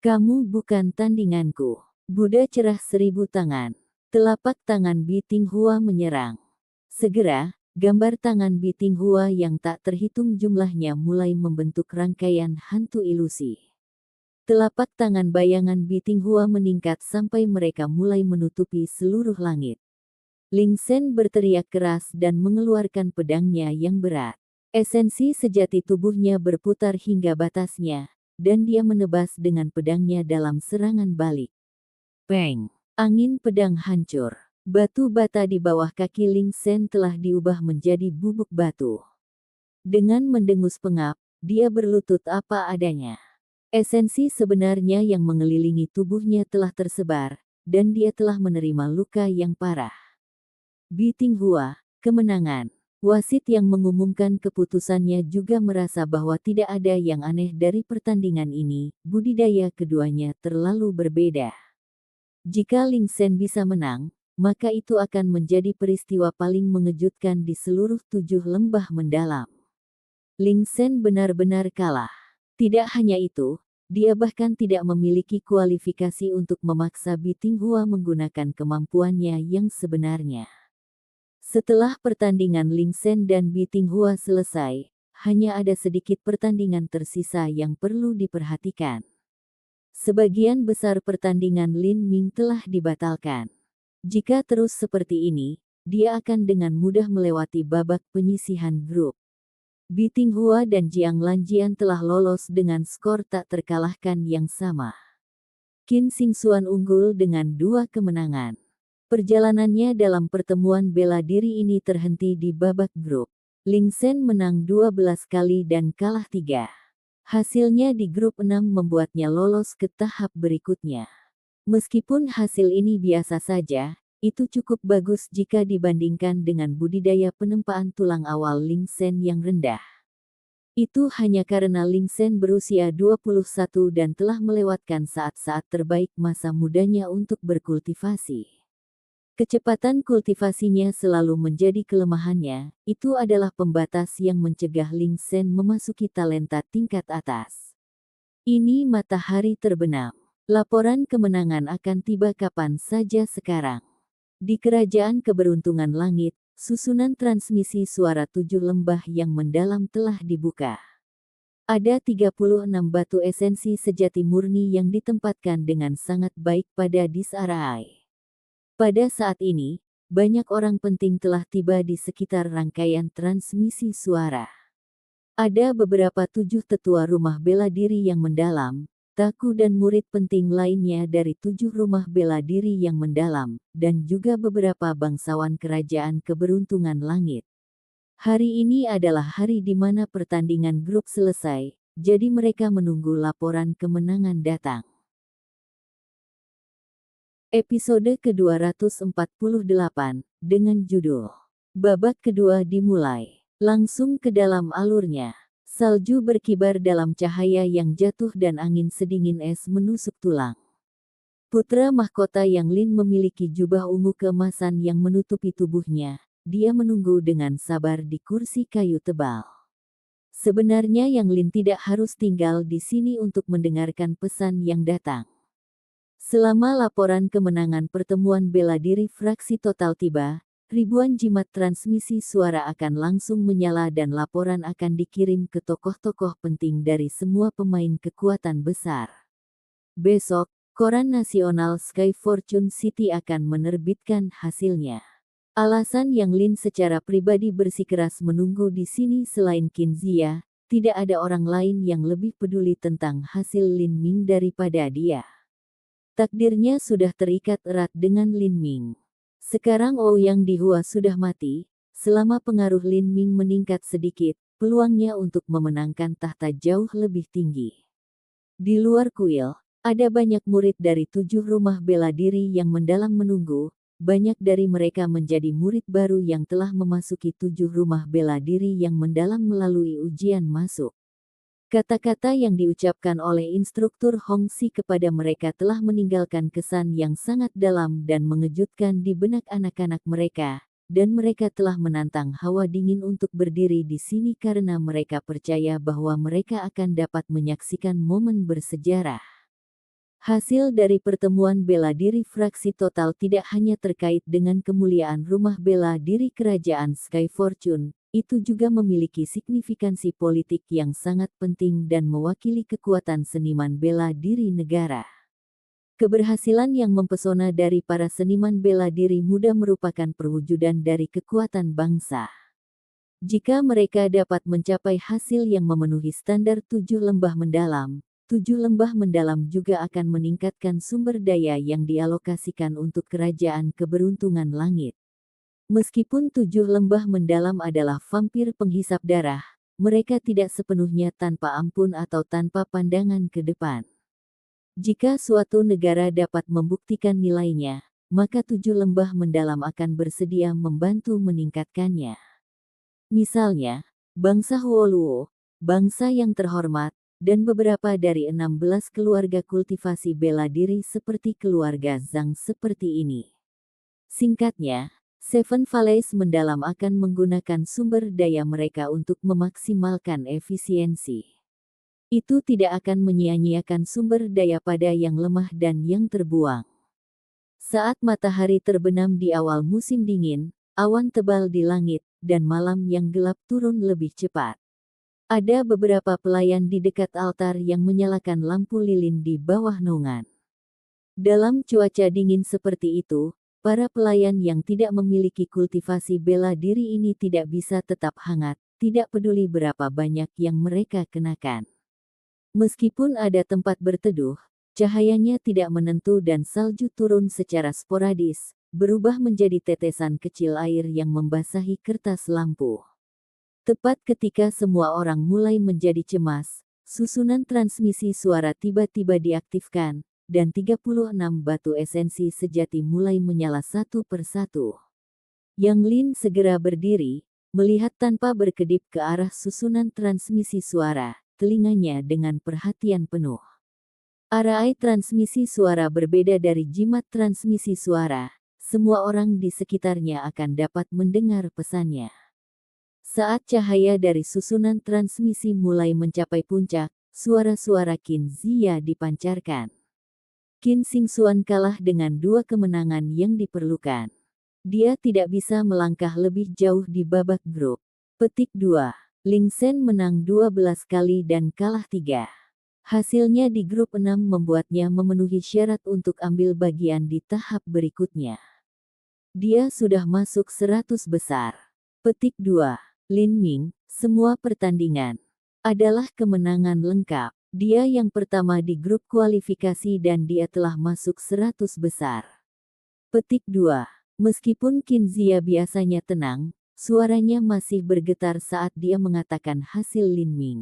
Kamu bukan tandinganku. Buddha cerah 1000 tangan. Telapak tangan Bi Tinghua menyerang. Segera, gambar tangan Bi Tinghua yang tak terhitung jumlahnya mulai membentuk rangkaian hantu ilusi. Telapak tangan bayangan Bi Tinghua meningkat sampai mereka mulai menutupi seluruh langit. Ling Sen berteriak keras dan mengeluarkan pedangnya yang berat. Esensi sejati tubuhnya berputar hingga batasnya, dan dia menebas dengan pedangnya dalam serangan balik. Peng! Angin pedang hancur. Batu bata di bawah kaki Ling Sen telah diubah menjadi bubuk batu. Dengan mendengus pengap, dia berlutut apa adanya. Esensi sebenarnya yang mengelilingi tubuhnya telah tersebar, dan dia telah menerima luka yang parah. Bi Tinghua, kemenangan. Wasit yang mengumumkan keputusannya juga merasa bahwa tidak ada yang aneh dari pertandingan ini, budidaya keduanya terlalu berbeda. Jika Ling Sen bisa menang, maka itu akan menjadi peristiwa paling mengejutkan di seluruh 7 lembah mendalam. Ling Sen benar-benar kalah. Tidak hanya itu, Dia bahkan tidak memiliki kualifikasi untuk memaksa Bitinghua menggunakan kemampuannya yang sebenarnya. Setelah pertandingan Lingsen dan Bitinghua selesai, hanya ada sedikit pertandingan tersisa yang perlu diperhatikan. Sebagian besar pertandingan Lin Ming telah dibatalkan. Jika terus seperti ini, dia akan dengan mudah melewati babak penyisihan grup. Bitinghua dan Jiang Lanjian telah lolos dengan skor tak terkalahkan yang sama. Qin Xingxuan unggul dengan 2 kemenangan. Perjalanannya dalam pertemuan bela diri ini terhenti di babak grup. Lingsen menang 12 kali dan kalah 3. Hasilnya di grup 6 membuatnya lolos ke tahap berikutnya. Meskipun hasil ini biasa saja, itu cukup bagus jika dibandingkan dengan budidaya penempaan tulang awal Lingsen yang rendah. Itu hanya karena Lingsen berusia 21 dan telah melewatkan saat-saat terbaik masa mudanya untuk berkultivasi. Kecepatan kultivasinya selalu menjadi kelemahannya, itu adalah pembatas yang mencegah Lingsen memasuki talenta tingkat atas. Ini matahari terbenam. Laporan kemenangan akan tiba kapan saja sekarang. Di Kerajaan Keberuntungan Langit, susunan transmisi suara 7 lembah yang mendalam telah dibuka. Ada 36 batu esensi sejati murni yang ditempatkan dengan sangat baik pada Disarai. Pada saat ini, banyak orang penting telah tiba di sekitar rangkaian transmisi suara. Ada beberapa 7 tetua rumah bela diri yang mendalam, Taku dan murid penting lainnya dari 7 rumah bela diri yang mendalam, dan juga beberapa bangsawan Kerajaan Keberuntungan Langit. Hari ini adalah hari di mana pertandingan grup selesai, jadi mereka menunggu laporan kemenangan datang. Episode ke-248, dengan judul Babak Kedua dimulai. Langsung ke dalam alurnya. Salju berkibar dalam cahaya yang jatuh dan angin sedingin es menusuk tulang. Putra mahkota yang Lin memiliki jubah ungu keemasan yang menutupi tubuhnya. Dia menunggu dengan sabar di kursi kayu tebal. Sebenarnya Yang Lin tidak harus tinggal di sini untuk mendengarkan pesan yang datang. Selama laporan kemenangan pertemuan bela diri fraksi total tiba, ribuan jimat transmisi suara akan langsung menyala dan laporan akan dikirim ke tokoh-tokoh penting dari semua pemain kekuatan besar. Besok, koran nasional Sky Fortune City akan menerbitkan hasilnya. Alasan Yang Lin secara pribadi bersikeras menunggu di sini selain Qin Zia, tidak ada orang lain yang lebih peduli tentang hasil Lin Ming daripada dia. Takdirnya sudah terikat erat dengan Lin Ming. Sekarang Ouyang Dihua sudah mati, selama pengaruh Lin Ming meningkat sedikit, peluangnya untuk memenangkan tahta jauh lebih tinggi. Di luar kuil, ada banyak murid dari 7 rumah bela diri yang mendalam menunggu, banyak dari mereka menjadi murid baru yang telah memasuki 7 rumah bela diri yang mendalam melalui ujian masuk. Kata-kata yang diucapkan oleh instruktur Hongxi kepada mereka telah meninggalkan kesan yang sangat dalam dan mengejutkan di benak anak-anak mereka, dan mereka telah menantang hawa dingin untuk berdiri di sini karena mereka percaya bahwa mereka akan dapat menyaksikan momen bersejarah. Hasil dari pertemuan bela diri fraksi total tidak hanya terkait dengan kemuliaan rumah bela diri Kerajaan Sky Fortune, itu juga memiliki signifikansi politik yang sangat penting dan mewakili kekuatan seniman bela diri negara. Keberhasilan yang mempesona dari para seniman bela diri muda merupakan perwujudan dari kekuatan bangsa. Jika mereka dapat mencapai hasil yang memenuhi standar 7 lembah mendalam, 7 lembah mendalam juga akan meningkatkan sumber daya yang dialokasikan untuk Kerajaan Keberuntungan Langit. Meskipun 7 lembah mendalam adalah vampir penghisap darah, mereka tidak sepenuhnya tanpa ampun atau tanpa pandangan ke depan. Jika suatu negara dapat membuktikan nilainya, maka 7 lembah mendalam akan bersedia membantu meningkatkannya. Misalnya, bangsa Huoluo, bangsa yang terhormat, dan beberapa dari 16 keluarga kultivasi bela diri seperti keluarga Zhang seperti ini. Singkatnya, Seven Valleys mendalam akan menggunakan sumber daya mereka untuk memaksimalkan efisiensi. Itu tidak akan menyia-nyiakan sumber daya pada yang lemah dan yang terbuang. Saat matahari terbenam di awal musim dingin, awan tebal di langit, dan malam yang gelap turun lebih cepat. Ada beberapa pelayan di dekat altar yang menyalakan lampu lilin di bawah naungan. Dalam cuaca dingin seperti itu, para pelayan yang tidak memiliki kultivasi bela diri ini tidak bisa tetap hangat, tidak peduli berapa banyak yang mereka kenakan. Meskipun ada tempat berteduh, cahayanya tidak menentu dan salju turun secara sporadis, berubah menjadi tetesan kecil air yang membasahi kertas lampu. Tepat ketika semua orang mulai menjadi cemas, susunan transmisi suara tiba-tiba diaktifkan, dan 36 batu esensi sejati mulai menyala satu persatu. Yang Lin segera berdiri, melihat tanpa berkedip ke arah susunan transmisi suara, telinganya dengan perhatian penuh. Arai transmisi suara berbeda dari jimat transmisi suara, semua orang di sekitarnya akan dapat mendengar pesannya. Saat cahaya dari susunan transmisi mulai mencapai puncak, suara-suara Qin Zia dipancarkan. Qin Xingxuan kalah dengan 2 kemenangan yang diperlukan. Dia tidak bisa melangkah lebih jauh di babak grup. Petik 2. Ling Shen menang 12 kali dan kalah 3. Hasilnya di grup 6 membuatnya memenuhi syarat untuk ambil bagian di tahap berikutnya. Dia sudah masuk 100 besar. Petik 2. Lin Ming, semua pertandingan adalah kemenangan lengkap. Dia yang pertama di grup kualifikasi dan dia telah masuk 100 besar. Petik 2. Meskipun Qin Zia biasanya tenang, suaranya masih bergetar saat dia mengatakan hasil Lin Ming.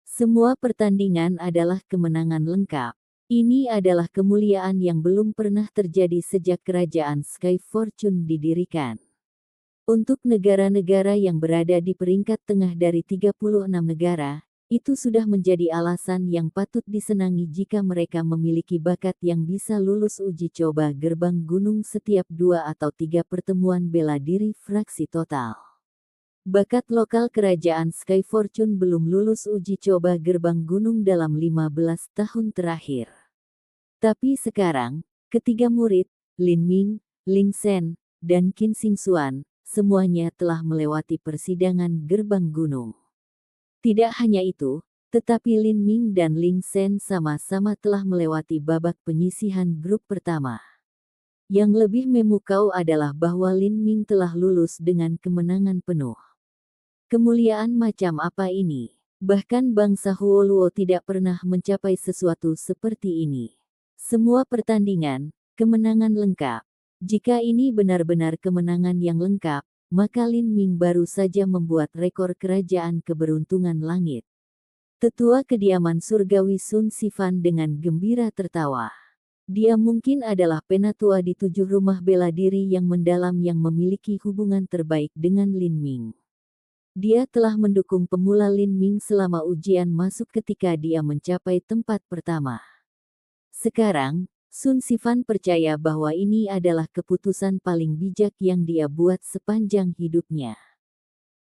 Semua pertandingan adalah kemenangan lengkap. Ini adalah kemuliaan yang belum pernah terjadi sejak kerajaan Sky Fortune didirikan. Untuk negara-negara yang berada di peringkat tengah dari 36 negara, itu sudah menjadi alasan yang patut disenangi jika mereka memiliki bakat yang bisa lulus uji coba gerbang gunung setiap 2 atau 3 pertemuan bela diri fraksi total. Bakat lokal kerajaan Sky Fortune belum lulus uji coba gerbang gunung dalam 15 tahun terakhir. Tapi sekarang, ketiga murid, Lin Ming, Ling Shen, dan Qin Xingxuan, semuanya telah melewati persidangan gerbang gunung. Tidak hanya itu, tetapi Lin Ming dan Ling Shen sama-sama telah melewati babak penyisihan grup pertama. Yang lebih memukau adalah bahwa Lin Ming telah lulus dengan kemenangan penuh. Kemuliaan macam apa ini? Bahkan bangsa Huoluo tidak pernah mencapai sesuatu seperti ini. Semua pertandingan, kemenangan lengkap. Jika ini benar-benar kemenangan yang lengkap, maka Lin Ming baru saja membuat rekor kerajaan keberuntungan langit. Tetua kediaman surgawi Sun Sifan dengan gembira tertawa. Dia mungkin adalah penatua di 7 rumah bela diri yang mendalam yang memiliki hubungan terbaik dengan Lin Ming. Dia telah mendukung pemula Lin Ming selama ujian masuk ketika dia mencapai tempat pertama. Sekarang, Sun Sifan percaya bahwa ini adalah keputusan paling bijak yang dia buat sepanjang hidupnya.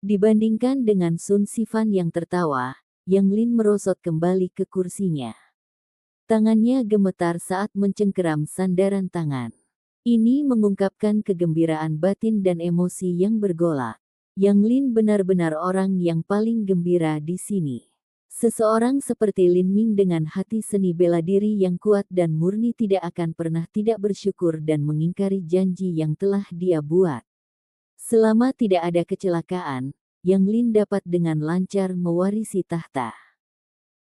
Dibandingkan dengan Sun Sifan yang tertawa, Yang Lin merosot kembali ke kursinya. Tangannya gemetar saat mencengkeram sandaran tangan. Ini mengungkapkan kegembiraan batin dan emosi yang bergolak. Yang Lin benar-benar orang yang paling gembira di sini. Seseorang seperti Lin Ming dengan hati seni bela diri yang kuat dan murni tidak akan pernah tidak bersyukur dan mengingkari janji yang telah dia buat. Selama tidak ada kecelakaan, Yang Lin dapat dengan lancar mewarisi tahta.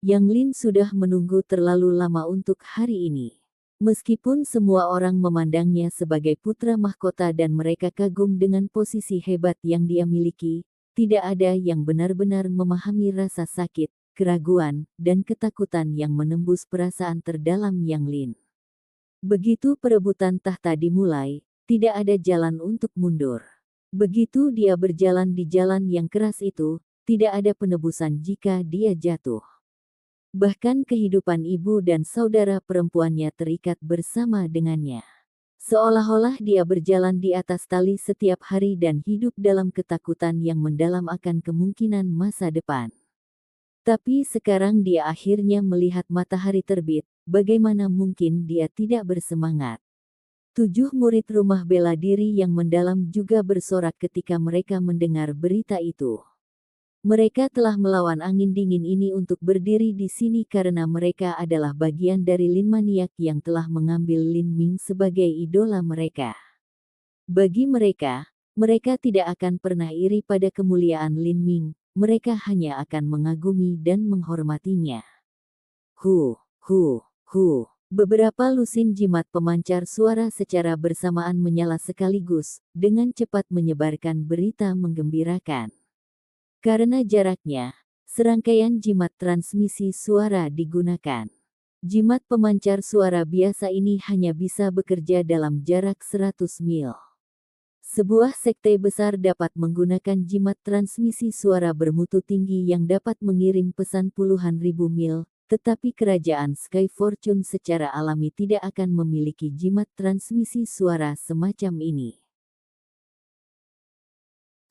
Yang Lin sudah menunggu terlalu lama untuk hari ini. Meskipun semua orang memandangnya sebagai putra mahkota dan mereka kagum dengan posisi hebat yang dia miliki, tidak ada yang benar-benar memahami rasa sakit, keraguan, dan ketakutan yang menembus perasaan terdalam Yang Lin. Begitu perebutan tahta dimulai, tidak ada jalan untuk mundur. Begitu dia berjalan di jalan yang keras itu, tidak ada penebusan jika dia jatuh. Bahkan kehidupan ibu dan saudara perempuannya terikat bersama dengannya. Seolah-olah dia berjalan di atas tali setiap hari dan hidup dalam ketakutan yang mendalam akan kemungkinan masa depan. Tapi sekarang dia akhirnya melihat matahari terbit, bagaimana mungkin dia tidak bersemangat. 7 murid rumah bela diri yang mendalam juga bersorak ketika mereka mendengar berita itu. Mereka telah melawan angin dingin ini untuk berdiri di sini karena mereka adalah bagian dari Lin maniak yang telah mengambil Lin Ming sebagai idola mereka. Bagi mereka, mereka tidak akan pernah iri pada kemuliaan Lin Ming, mereka hanya akan mengagumi dan menghormatinya. Hu, hu, hu. Beberapa lusin jimat pemancar suara secara bersamaan menyala sekaligus, dengan cepat menyebarkan berita menggembirakan. Karena jaraknya, serangkaian jimat transmisi suara digunakan. Jimat pemancar suara biasa ini hanya bisa bekerja dalam jarak 100 mil. Sebuah sekte besar dapat menggunakan jimat transmisi suara bermutu tinggi yang dapat mengirim pesan puluhan ribu mil, tetapi kerajaan Sky Fortune secara alami tidak akan memiliki jimat transmisi suara semacam ini.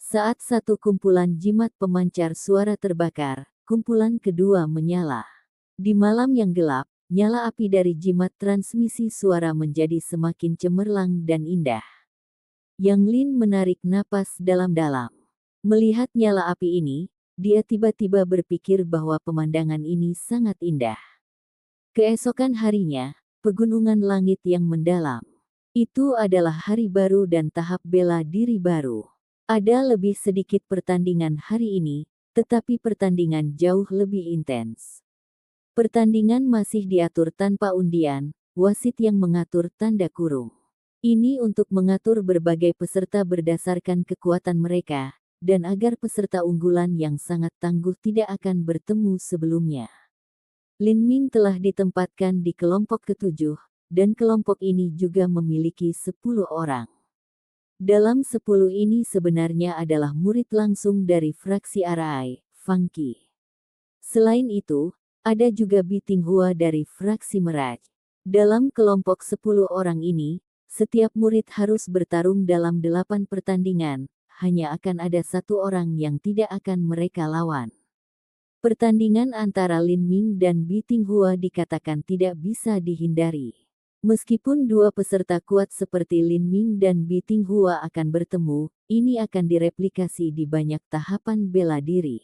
Saat satu kumpulan jimat pemancar suara terbakar, kumpulan kedua menyala. Di malam yang gelap, nyala api dari jimat transmisi suara menjadi semakin cemerlang dan indah. Yang Lin menarik napas dalam-dalam. Melihat nyala api ini, dia tiba-tiba berpikir bahwa pemandangan ini sangat indah. Keesokan harinya, pegunungan langit yang mendalam. Itu adalah hari baru dan tahap bela diri baru. Ada lebih sedikit pertandingan hari ini, tetapi pertandingan jauh lebih intens. Pertandingan masih diatur tanpa undian, wasit yang mengatur tanda kurung. Ini untuk mengatur berbagai peserta berdasarkan kekuatan mereka, dan agar peserta unggulan yang sangat tangguh tidak akan bertemu sebelumnya. Lin Ming telah ditempatkan di kelompok ke-7, dan kelompok ini juga memiliki 10 orang. Dalam 10 ini sebenarnya adalah murid langsung dari fraksi Arai, Fangqi. Selain itu, ada juga Bi Tinghua dari fraksi Meraj. Dalam kelompok 10 orang ini, setiap murid harus bertarung dalam 8 pertandingan, hanya akan ada 1 orang yang tidak akan mereka lawan. Pertandingan antara Lin Ming dan Bi Tinghua dikatakan tidak bisa dihindari. Meskipun dua peserta kuat seperti Lin Ming dan Bi Tinghua akan bertemu, ini akan direplikasi di banyak tahapan bela diri.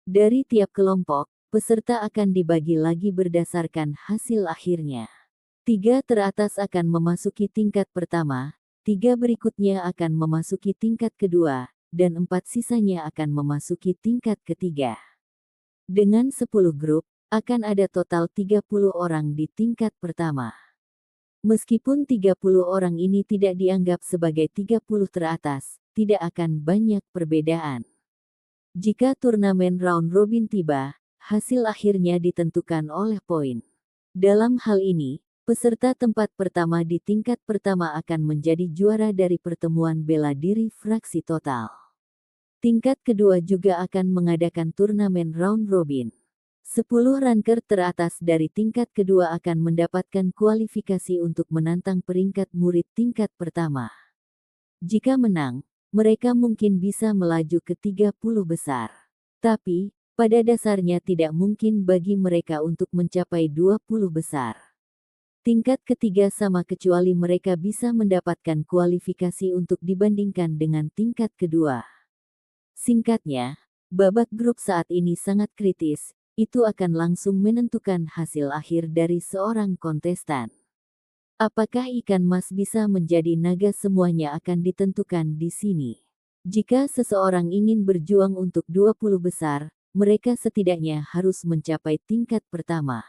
Dari tiap kelompok, peserta akan dibagi lagi berdasarkan hasil akhirnya. 3 teratas akan memasuki tingkat pertama, 3 berikutnya akan memasuki tingkat kedua, dan 4 sisanya akan memasuki tingkat ketiga. Dengan 10 grup, akan ada total 30 orang di tingkat pertama. Meskipun 30 orang ini tidak dianggap sebagai 30 teratas, tidak akan banyak perbedaan. Jika turnamen round robin tiba, hasil akhirnya ditentukan oleh poin. Dalam hal ini, peserta tempat pertama di tingkat pertama akan menjadi juara dari pertemuan bela diri fraksi total. Tingkat kedua juga akan mengadakan turnamen round robin. 10 ranker teratas dari tingkat kedua akan mendapatkan kualifikasi untuk menantang peringkat murid tingkat pertama. Jika menang, mereka mungkin bisa melaju ke 30 besar. Tapi, pada dasarnya tidak mungkin bagi mereka untuk mencapai 20 besar. Tingkat ketiga sama kecuali mereka bisa mendapatkan kualifikasi untuk dibandingkan dengan tingkat kedua. Singkatnya, babak grup saat ini sangat kritis, itu akan langsung menentukan hasil akhir dari seorang kontestan. Apakah ikan mas bisa menjadi naga semuanya akan ditentukan di sini. Jika seseorang ingin berjuang untuk 20 besar, mereka setidaknya harus mencapai tingkat pertama.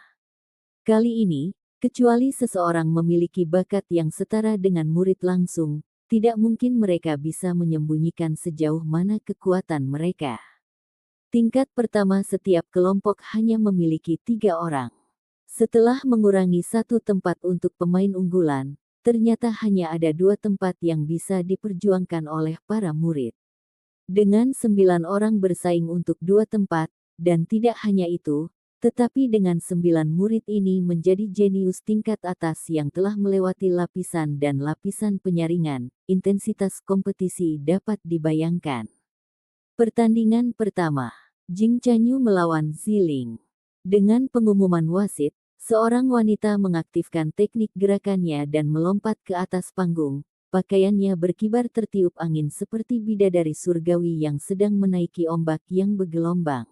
Kali ini, kecuali seseorang memiliki bakat yang setara dengan murid langsung, tidak mungkin mereka bisa menyembunyikan sejauh mana kekuatan mereka. Tingkat pertama setiap kelompok hanya memiliki 3 orang. Setelah mengurangi 1 tempat untuk pemain unggulan, ternyata hanya ada 2 tempat yang bisa diperjuangkan oleh para murid. Dengan 9 orang bersaing untuk 2 tempat, dan tidak hanya itu, tetapi dengan 9 murid ini menjadi jenius tingkat atas yang telah melewati lapisan dan lapisan penyaringan, intensitas kompetisi dapat dibayangkan. Pertandingan pertama. Jing Chanyu melawan Ziling. Dengan pengumuman wasit, seorang wanita mengaktifkan teknik gerakannya dan melompat ke atas panggung. Pakaiannya berkibar tertiup angin seperti bidadari surgawi yang sedang menaiki ombak yang bergelombang.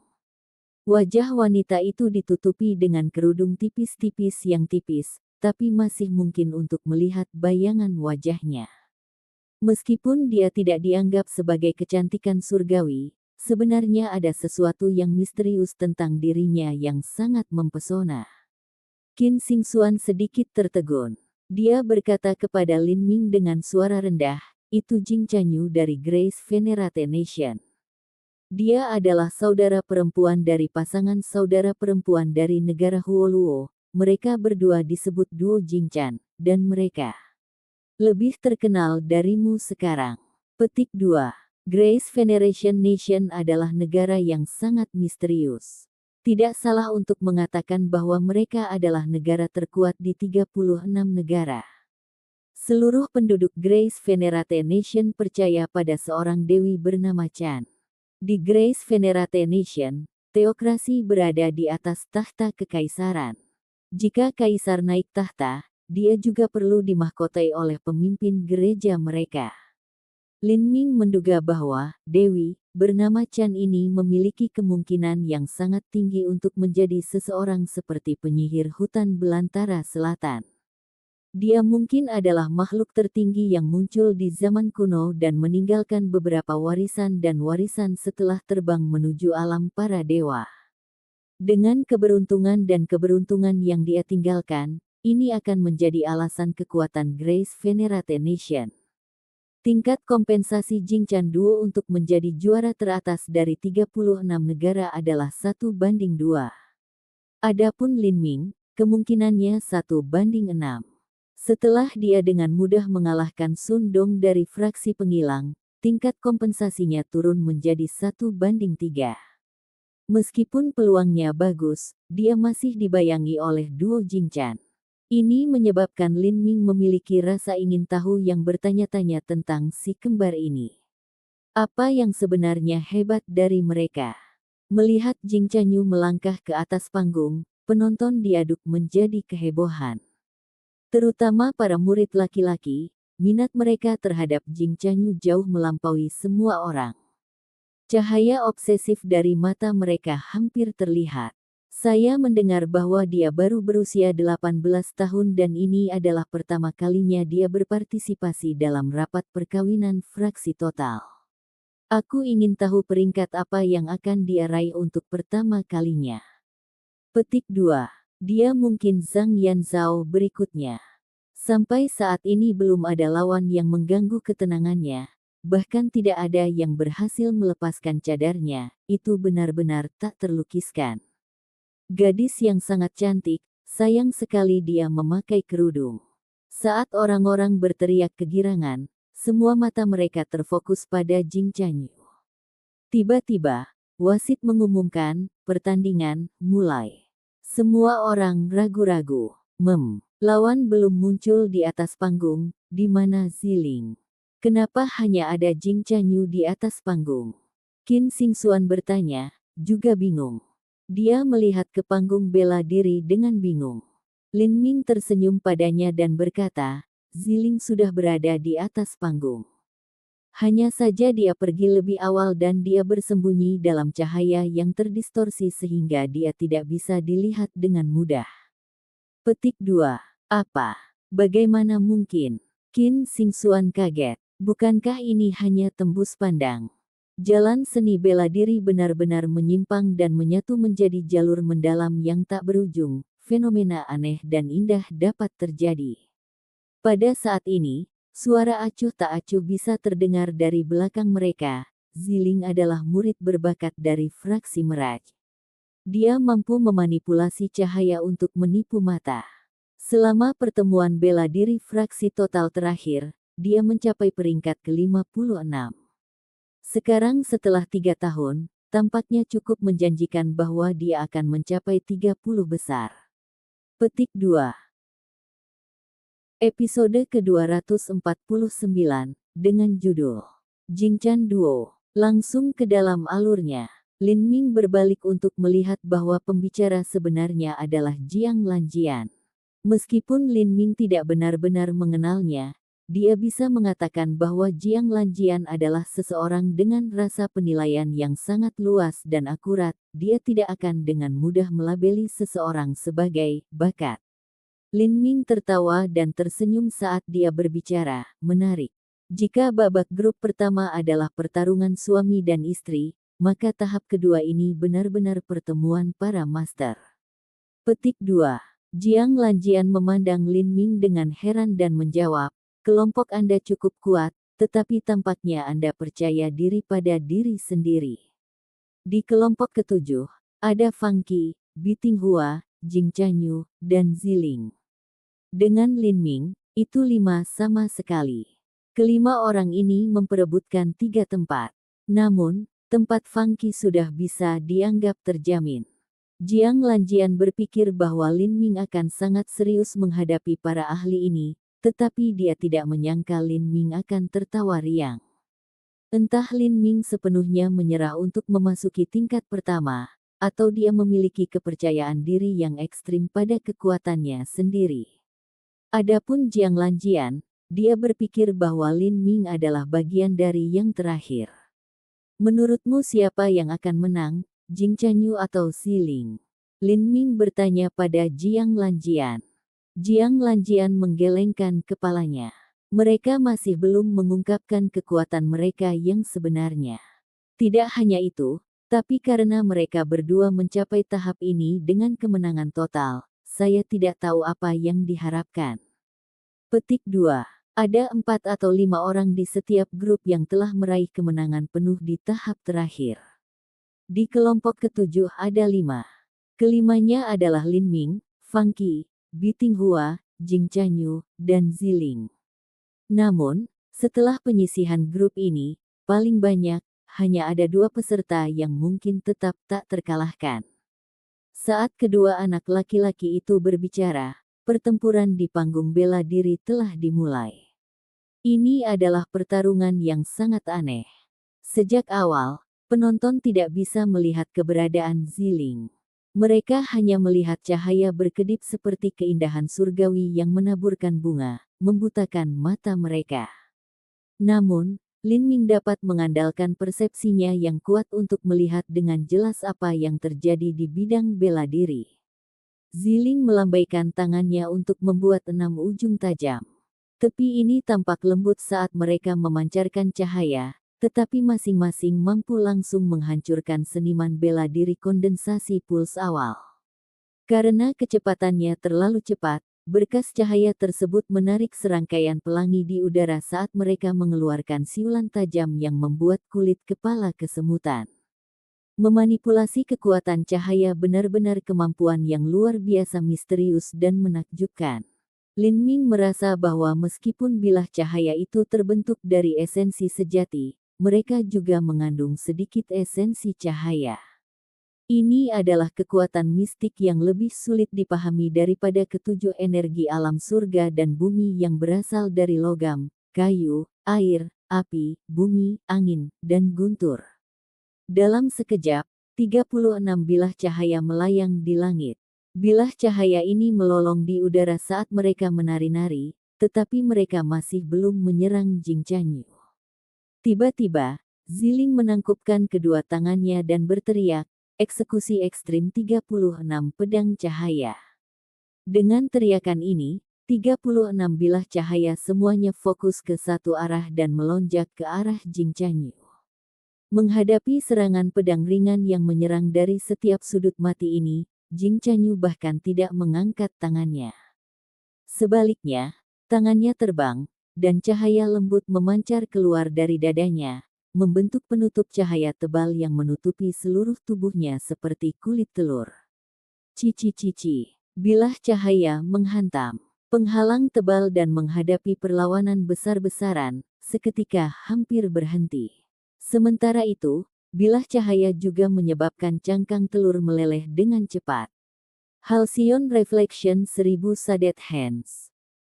Wajah wanita itu ditutupi dengan kerudung tipis-tipis yang tipis, tapi masih mungkin untuk melihat bayangan wajahnya. Meskipun dia tidak dianggap sebagai kecantikan surgawi, sebenarnya ada sesuatu yang misterius tentang dirinya yang sangat mempesona. Qin Xingxuan sedikit tertegun. Dia berkata kepada Lin Ming dengan suara rendah, "Itu Jing Chanyu dari Grace Venerate Nation. Dia adalah saudara perempuan dari pasangan saudara perempuan dari negara Huoluo. Mereka berdua disebut duo Jingchan, dan mereka lebih terkenal darimu sekarang." Petik 2. Grace Veneration Nation adalah negara yang sangat misterius. Tidak salah untuk mengatakan bahwa mereka adalah negara terkuat di 36 negara. Seluruh penduduk Grace Venerate Nation percaya pada seorang dewi bernama Chan. Di Grace Venerate Nation, teokrasi berada di atas tahta kekaisaran. Jika kaisar naik tahta, dia juga perlu dimahkotai oleh pemimpin gereja mereka. Lin Ming menduga bahwa dewi bernama Chan ini memiliki kemungkinan yang sangat tinggi untuk menjadi seseorang seperti penyihir hutan belantara selatan. Dia mungkin adalah makhluk tertinggi yang muncul di zaman kuno dan meninggalkan beberapa warisan dan warisan setelah terbang menuju alam para dewa. Dengan keberuntungan dan keberuntungan yang dia tinggalkan, ini akan menjadi alasan kekuatan Grace Venerate Nation. Tingkat kompensasi Jingchan Duo untuk menjadi juara teratas dari 36 negara adalah 1:2. Adapun Lin Ming, kemungkinannya 1:6. Setelah dia dengan mudah mengalahkan Sun Dong dari fraksi pengilang, tingkat kompensasinya turun menjadi 1:3. Meskipun peluangnya bagus, dia masih dibayangi oleh duo Jingchan. Ini menyebabkan Lin Ming memiliki rasa ingin tahu yang bertanya-tanya tentang si kembar ini. Apa yang sebenarnya hebat dari mereka? Melihat Jing Chanyu melangkah ke atas panggung, penonton diaduk menjadi kehebohan. Terutama para murid laki-laki, minat mereka terhadap Jing Chanyu jauh melampaui semua orang. Cahaya obsesif dari mata mereka hampir terlihat. Saya mendengar bahwa dia baru berusia 18 tahun dan ini adalah pertama kalinya dia berpartisipasi dalam rapat perkawinan fraksi total. Aku ingin tahu peringkat apa yang akan dia raih untuk pertama kalinya. Petik 2. Dia mungkin Zhang Yanzhao berikutnya. Sampai saat ini belum ada lawan yang mengganggu ketenangannya. Bahkan tidak ada yang berhasil melepaskan cadarnya, itu benar-benar tak terlukiskan. Gadis yang sangat cantik, sayang sekali dia memakai kerudung. Saat orang-orang berteriak kegirangan, semua mata mereka terfokus pada Jing Chanyu. Tiba-tiba, wasit mengumumkan, pertandingan mulai. Semua orang ragu-ragu. Lawan belum muncul di atas panggung, di mana Ziling. Kenapa hanya ada Jing Chanyu di atas panggung? Qin Xingxuan bertanya, juga bingung. Dia melihat ke panggung bela diri dengan bingung. Lin Ming tersenyum padanya dan berkata, Ziling sudah berada di atas panggung. Hanya saja dia pergi lebih awal dan dia bersembunyi dalam cahaya yang terdistorsi sehingga dia tidak bisa dilihat dengan mudah. Petik 2. Apa? Bagaimana mungkin? Qin Xingxuan kaget. Bukankah ini hanya tembus pandang? Jalan seni bela diri benar-benar menyimpang dan menyatu menjadi jalur mendalam yang tak berujung. Fenomena aneh dan indah dapat terjadi. Pada saat ini, suara acuh tak acuh bisa terdengar dari belakang mereka. Ziling adalah murid berbakat dari fraksi Meraj. Dia mampu memanipulasi cahaya untuk menipu mata. Selama pertemuan bela diri fraksi total terakhir, dia mencapai peringkat ke-56. Sekarang setelah 3 tahun, tampaknya cukup menjanjikan bahwa dia akan mencapai 30 besar. Petik 2. Episode ke-249, dengan judul Jingchan Duo. Langsung ke dalam alurnya. Lin Ming berbalik untuk melihat bahwa pembicara sebenarnya adalah Jiang Lanjian. Meskipun Lin Ming tidak benar-benar mengenalnya, dia bisa mengatakan bahwa Jiang Lanjian adalah seseorang dengan rasa penilaian yang sangat luas dan akurat. Dia tidak akan dengan mudah melabeli seseorang sebagai bakat. Lin Ming tertawa dan tersenyum saat dia berbicara, menarik. Jika babak grup pertama adalah pertarungan suami dan istri, maka tahap kedua ini benar-benar pertemuan para master. Petik 2. Jiang Lanjian memandang Lin Ming dengan heran dan menjawab, kelompok Anda cukup kuat, tetapi tampaknya Anda percaya diri pada diri sendiri. Di kelompok ketujuh, ada Fang Qi, Biting Hua, Jing Chanyu, dan Ziling. Dengan Lin Ming, itu 5 sama sekali. Kelima orang ini memperebutkan 3 tempat. Namun, tempat Fang Qi sudah bisa dianggap terjamin. Jiang Lanjian berpikir bahwa Lin Ming akan sangat serius menghadapi para ahli ini, tetapi dia tidak menyangka Lin Ming akan tertawa riang. Entah Lin Ming sepenuhnya menyerah untuk memasuki tingkat pertama, atau dia memiliki kepercayaan diri yang ekstrim pada kekuatannya sendiri. Adapun Jiang Lanjian, dia berpikir bahwa Lin Ming adalah bagian dari yang terakhir. Menurutmu siapa yang akan menang, Jing Chanyu atau Ziling? Lin Ming bertanya pada Jiang Lanjian. Jiang Lanjian menggelengkan kepalanya. Mereka masih belum mengungkapkan kekuatan mereka yang sebenarnya. Tidak hanya itu, tapi karena mereka berdua mencapai tahap ini dengan kemenangan total, saya tidak tahu apa yang diharapkan. Petik 2. Ada 4 atau 5 orang di setiap grup yang telah meraih kemenangan penuh di tahap terakhir. Di kelompok ketujuh ada 5. Kelimanya adalah Lin Ming, Fang Qi, Biting Hua, Jing Chanyu, dan Ziling. Namun, setelah penyisihan grup ini, paling banyak, hanya ada 2 peserta yang mungkin tetap tak terkalahkan. Saat kedua anak laki-laki itu berbicara, pertempuran di panggung bela diri telah dimulai. Ini adalah pertarungan yang sangat aneh. Sejak awal, penonton tidak bisa melihat keberadaan Ziling. Mereka hanya melihat cahaya berkedip seperti keindahan surgawi yang menaburkan bunga, membutakan mata mereka. Namun, Lin Ming dapat mengandalkan persepsinya yang kuat untuk melihat dengan jelas apa yang terjadi di bidang bela diri. Ziling melambaikan tangannya untuk membuat 6 ujung tajam. Tepi ini tampak lembut saat mereka memancarkan cahaya, tetapi masing-masing mampu langsung menghancurkan seniman bela diri kondensasi puls awal. Karena kecepatannya terlalu cepat, berkas cahaya tersebut menarik serangkaian pelangi di udara saat mereka mengeluarkan siulan tajam yang membuat kulit kepala kesemutan. Memanipulasi kekuatan cahaya benar-benar kemampuan yang luar biasa misterius dan menakjubkan. Lin Ming merasa bahwa meskipun bilah cahaya itu terbentuk dari esensi sejati, mereka juga mengandung sedikit esensi cahaya. Ini adalah kekuatan mistik yang lebih sulit dipahami daripada ketujuh energi alam surga dan bumi yang berasal dari logam, kayu, air, api, bumi, angin, dan guntur. Dalam sekejap, 36 bilah cahaya melayang di langit. Bilah cahaya ini melolong di udara saat mereka menari-nari, tetapi mereka masih belum menyerang Jing Chanyu. Tiba-tiba, Ziling menangkupkan kedua tangannya dan berteriak, eksekusi ekstrim 36 pedang cahaya. Dengan teriakan ini, 36 bilah cahaya semuanya fokus ke satu arah dan melonjak ke arah Jing Chanyu. Menghadapi serangan pedang ringan yang menyerang dari setiap sudut mati ini, Jing Chanyu bahkan tidak mengangkat tangannya. Sebaliknya, tangannya terbang, dan cahaya lembut memancar keluar dari dadanya, membentuk penutup cahaya tebal yang menutupi seluruh tubuhnya seperti kulit telur. Cici-cici, bilah cahaya menghantam, penghalang tebal dan menghadapi perlawanan besar-besaran, seketika hampir berhenti. Sementara itu, bilah cahaya juga menyebabkan cangkang telur meleleh dengan cepat. Halcyon Reflection 1000 Sadet Hands.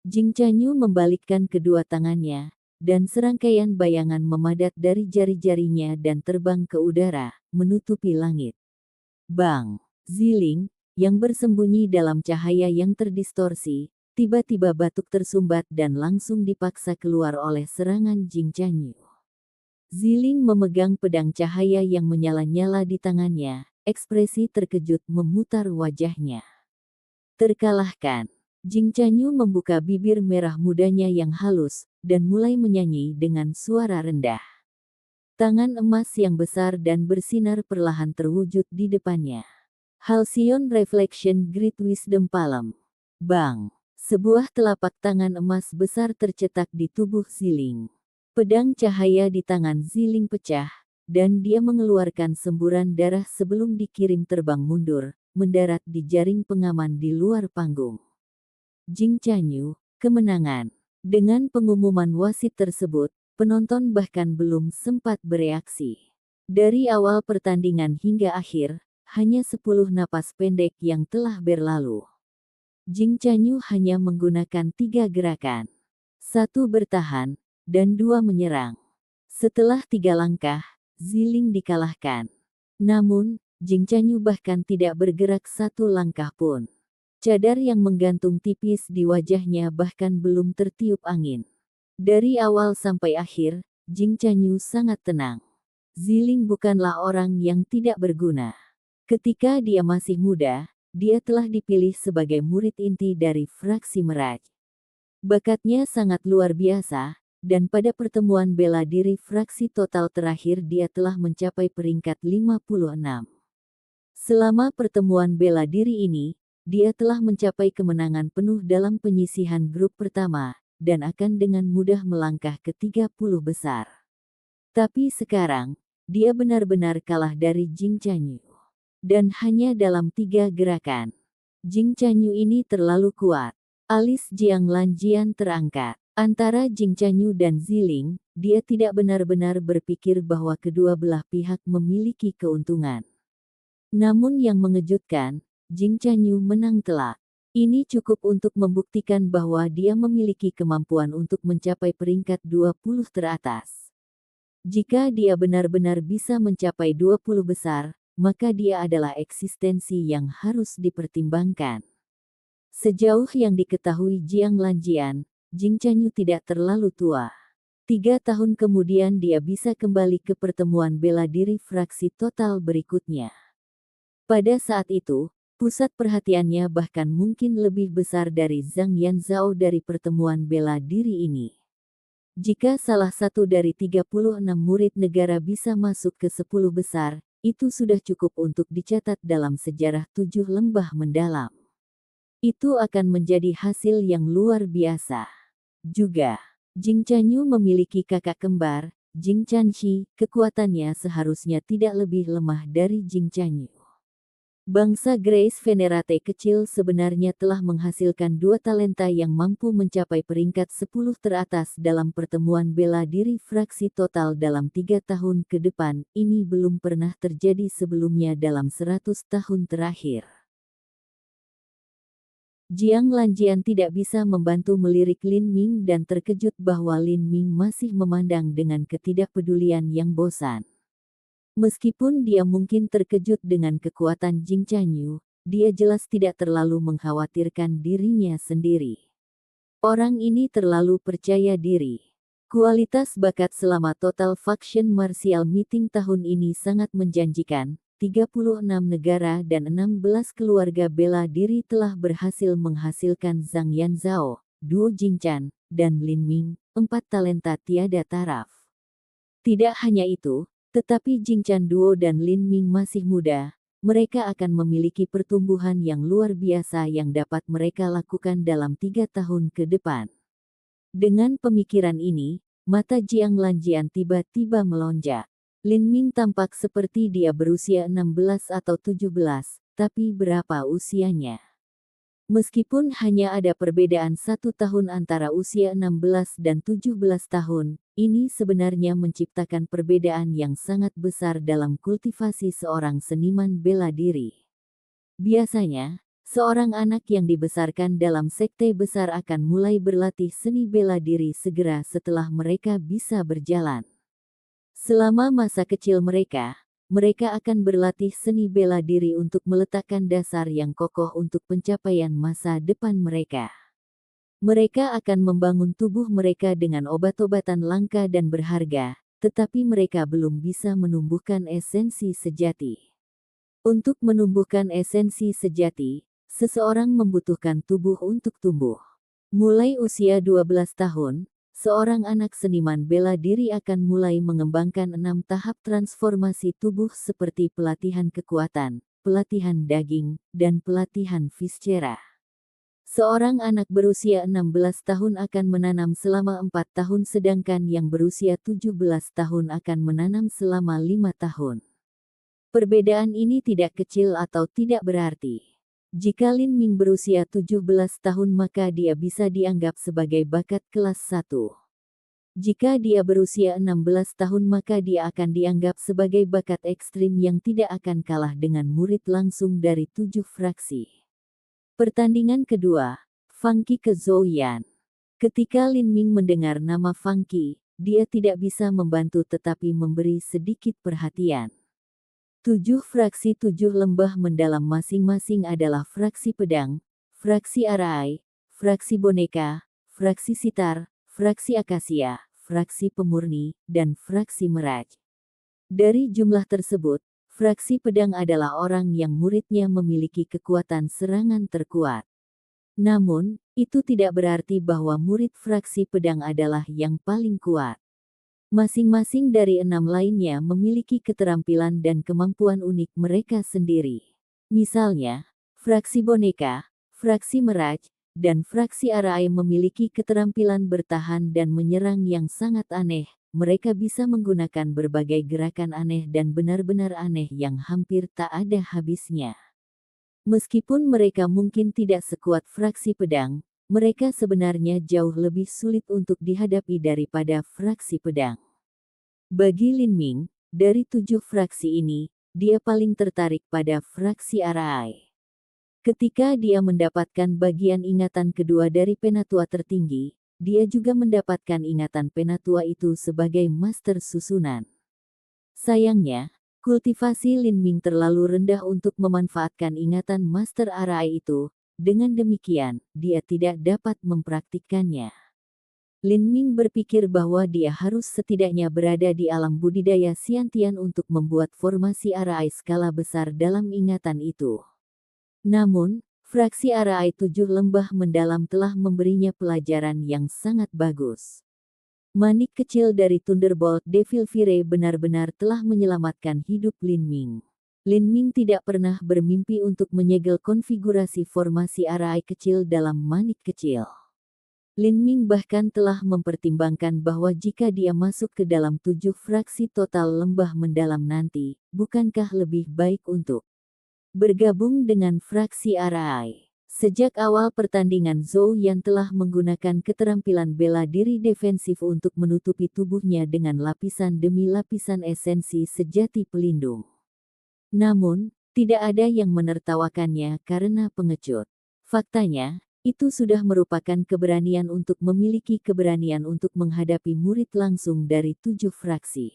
Jing Chanyu membalikkan kedua tangannya, dan serangkaian bayangan memadat dari jari-jarinya dan terbang ke udara, menutupi langit. Bang! Ziling, yang bersembunyi dalam cahaya yang terdistorsi, tiba-tiba batuk tersumbat dan langsung dipaksa keluar oleh serangan Jing Chanyu. Ziling memegang pedang cahaya yang menyala-nyala di tangannya, ekspresi terkejut memutar wajahnya. Terkalahkan. Jing Chanyu membuka bibir merah mudanya yang halus, dan mulai menyanyi dengan suara rendah. Tangan emas yang besar dan bersinar perlahan terwujud di depannya. Halcyon Reflection Great Wisdom Palm. Bang! Sebuah telapak tangan emas besar tercetak di tubuh Ziling. Pedang cahaya di tangan Ziling pecah, dan dia mengeluarkan semburan darah sebelum dikirim terbang mundur, mendarat di jaring pengaman di luar panggung. Jing Chanyu, kemenangan. Dengan pengumuman wasit tersebut, penonton bahkan belum sempat bereaksi. Dari awal pertandingan hingga akhir, hanya 10 napas pendek yang telah berlalu. Jing Chanyu hanya menggunakan 3 gerakan. 1 bertahan, dan 2 menyerang. Setelah 3 langkah, Ziling dikalahkan. Namun, Jing Chanyu bahkan tidak bergerak 1 langkah pun. Cadar yang menggantung tipis di wajahnya bahkan belum tertiup angin. Dari awal sampai akhir, Jing Chanyu sangat tenang. Ziling bukanlah orang yang tidak berguna. Ketika dia masih muda, dia telah dipilih sebagai murid inti dari fraksi Meraj. Bakatnya sangat luar biasa, dan pada pertemuan bela diri fraksi total terakhir dia telah mencapai peringkat 56. Selama pertemuan bela diri ini, dia telah mencapai kemenangan penuh dalam penyisihan grup pertama, dan akan dengan mudah melangkah ke 30 besar. Tapi sekarang, dia benar-benar kalah dari Jing Chanyu. Dan hanya dalam 3 gerakan. Jing Chanyu ini terlalu kuat. Alis Jiang Lanjian terangkat. Antara Jing Chanyu dan Ziling, dia tidak benar-benar berpikir bahwa kedua belah pihak memiliki keuntungan. Namun yang mengejutkan, Jing Chanyu menang telak. Ini cukup untuk membuktikan bahwa dia memiliki kemampuan untuk mencapai peringkat 20 teratas. Jika dia benar-benar bisa mencapai 20 besar, maka dia adalah eksistensi yang harus dipertimbangkan. Sejauh yang diketahui Jiang Lanjian, Jing Chanyu tidak terlalu tua. 3 tahun kemudian dia bisa kembali ke pertemuan bela diri fraksi total berikutnya. Pada saat itu, pusat perhatiannya bahkan mungkin lebih besar dari Zhang Yanzhao dari pertemuan bela diri ini. Jika salah satu dari 36 murid negara bisa masuk ke 10 besar, itu sudah cukup untuk dicatat dalam sejarah 7 lembah mendalam. Itu akan menjadi hasil yang luar biasa. Juga, Jing Chanyu memiliki kakak kembar, Jing Chanxi, kekuatannya seharusnya tidak lebih lemah dari Jing Chanyu. Bangsa Grace Venerate kecil sebenarnya telah menghasilkan 2 talenta yang mampu mencapai peringkat 10 teratas dalam pertemuan bela diri fraksi total dalam 3 tahun ke depan. Ini belum pernah terjadi sebelumnya dalam 100 tahun terakhir. Jiang Lanjian tidak bisa membantu melirik Lin Ming dan terkejut bahwa Lin Ming masih memandang dengan ketidakpedulian yang bosan. Meskipun dia mungkin terkejut dengan kekuatan Jing Chanyu, dia jelas tidak terlalu mengkhawatirkan dirinya sendiri. Orang ini terlalu percaya diri. Kualitas bakat selama Total Faction Martial Meeting tahun ini sangat menjanjikan. 36 negara dan 16 keluarga bela diri telah berhasil menghasilkan Zhang Yanzhao, Duo Jingchan, dan Lin Ming, 4 talenta tiada taraf. Tidak hanya itu, tetapi Jingchan Duo dan Lin Ming masih muda, mereka akan memiliki pertumbuhan yang luar biasa yang dapat mereka lakukan dalam 3 tahun ke depan. Dengan pemikiran ini, mata Jiang Lanjian tiba-tiba melonjak. Lin Ming tampak seperti dia berusia 16 atau 17, tapi berapa usianya? Meskipun hanya ada perbedaan 1 tahun antara usia 16 dan 17 tahun, ini sebenarnya menciptakan perbedaan yang sangat besar dalam kultivasi seorang seniman bela diri. Biasanya, Seorang anak yang dibesarkan dalam sekte besar akan mulai berlatih seni bela diri segera setelah mereka bisa berjalan. Selama masa kecil mereka akan berlatih seni bela diri untuk meletakkan dasar yang kokoh untuk pencapaian masa depan mereka. Mereka akan membangun tubuh mereka dengan obat-obatan langka dan berharga, tetapi mereka belum bisa menumbuhkan esensi sejati. Untuk menumbuhkan esensi sejati, seseorang membutuhkan tubuh untuk tumbuh. Mulai usia 12 tahun, seorang anak seniman bela diri akan mulai mengembangkan 6 tahap transformasi tubuh seperti pelatihan kekuatan, pelatihan daging, dan pelatihan viscera. Seorang anak berusia 16 tahun akan menanam selama 4 tahun sedangkan yang berusia 17 tahun akan menanam selama 5 tahun. Perbedaan ini tidak kecil atau tidak berarti. Jika Lin Ming berusia 17 tahun maka dia bisa dianggap sebagai bakat kelas 1. Jika dia berusia 16 tahun maka dia akan dianggap sebagai bakat ekstrim yang tidak akan kalah dengan murid langsung dari 7 fraksi. Pertandingan kedua, Funky ke Zhou Yan. Ketika Lin Ming mendengar nama Funky, dia tidak bisa membantu tetapi memberi sedikit perhatian. 7 fraksi 7 lembah mendalam masing-masing adalah fraksi pedang, fraksi arai, fraksi boneka, fraksi sitar, fraksi akasia, fraksi pemurni, dan fraksi meraj. Dari jumlah tersebut, fraksi pedang adalah orang yang muridnya memiliki kekuatan serangan terkuat. Namun, itu tidak berarti bahwa murid fraksi pedang adalah yang paling kuat. Masing-masing dari 6 lainnya memiliki keterampilan dan kemampuan unik mereka sendiri. Misalnya, fraksi boneka, fraksi meraj, dan fraksi arai memiliki keterampilan bertahan dan menyerang yang sangat aneh. Mereka bisa menggunakan berbagai gerakan aneh dan benar-benar aneh yang hampir tak ada habisnya. Meskipun mereka mungkin tidak sekuat fraksi pedang, mereka sebenarnya jauh lebih sulit untuk dihadapi daripada fraksi pedang. Bagi Lin Ming, dari 7 fraksi ini, dia paling tertarik pada fraksi arai. Ketika dia mendapatkan bagian ingatan kedua dari penatua tertinggi, dia juga mendapatkan ingatan penatua itu sebagai master susunan. Sayangnya, kultivasi Lin Ming terlalu rendah untuk memanfaatkan ingatan master arai itu. Dengan demikian, dia tidak dapat mempraktikkannya. Lin Ming berpikir bahwa dia harus setidaknya berada di alam budidaya Xiantian untuk membuat formasi arai skala besar dalam ingatan itu. Namun, fraksi arai 7 lembah mendalam telah memberinya pelajaran yang sangat bagus. Manik kecil dari Thunderbolt Devil Fire benar-benar telah menyelamatkan hidup Lin Ming. Lin Ming tidak pernah bermimpi untuk menyegel konfigurasi formasi arai kecil dalam manik kecil. Lin Ming bahkan telah mempertimbangkan bahwa jika dia masuk ke dalam 7 fraksi total lembah mendalam nanti, bukankah lebih baik untuk bergabung dengan fraksi arai. Sejak awal pertandingan Zhou Yan telah menggunakan keterampilan bela diri defensif untuk menutupi tubuhnya dengan lapisan demi lapisan esensi sejati pelindung. Namun, tidak ada yang menertawakannya karena pengecut. Faktanya, itu sudah merupakan keberanian untuk memiliki keberanian untuk menghadapi murid langsung dari 7 fraksi.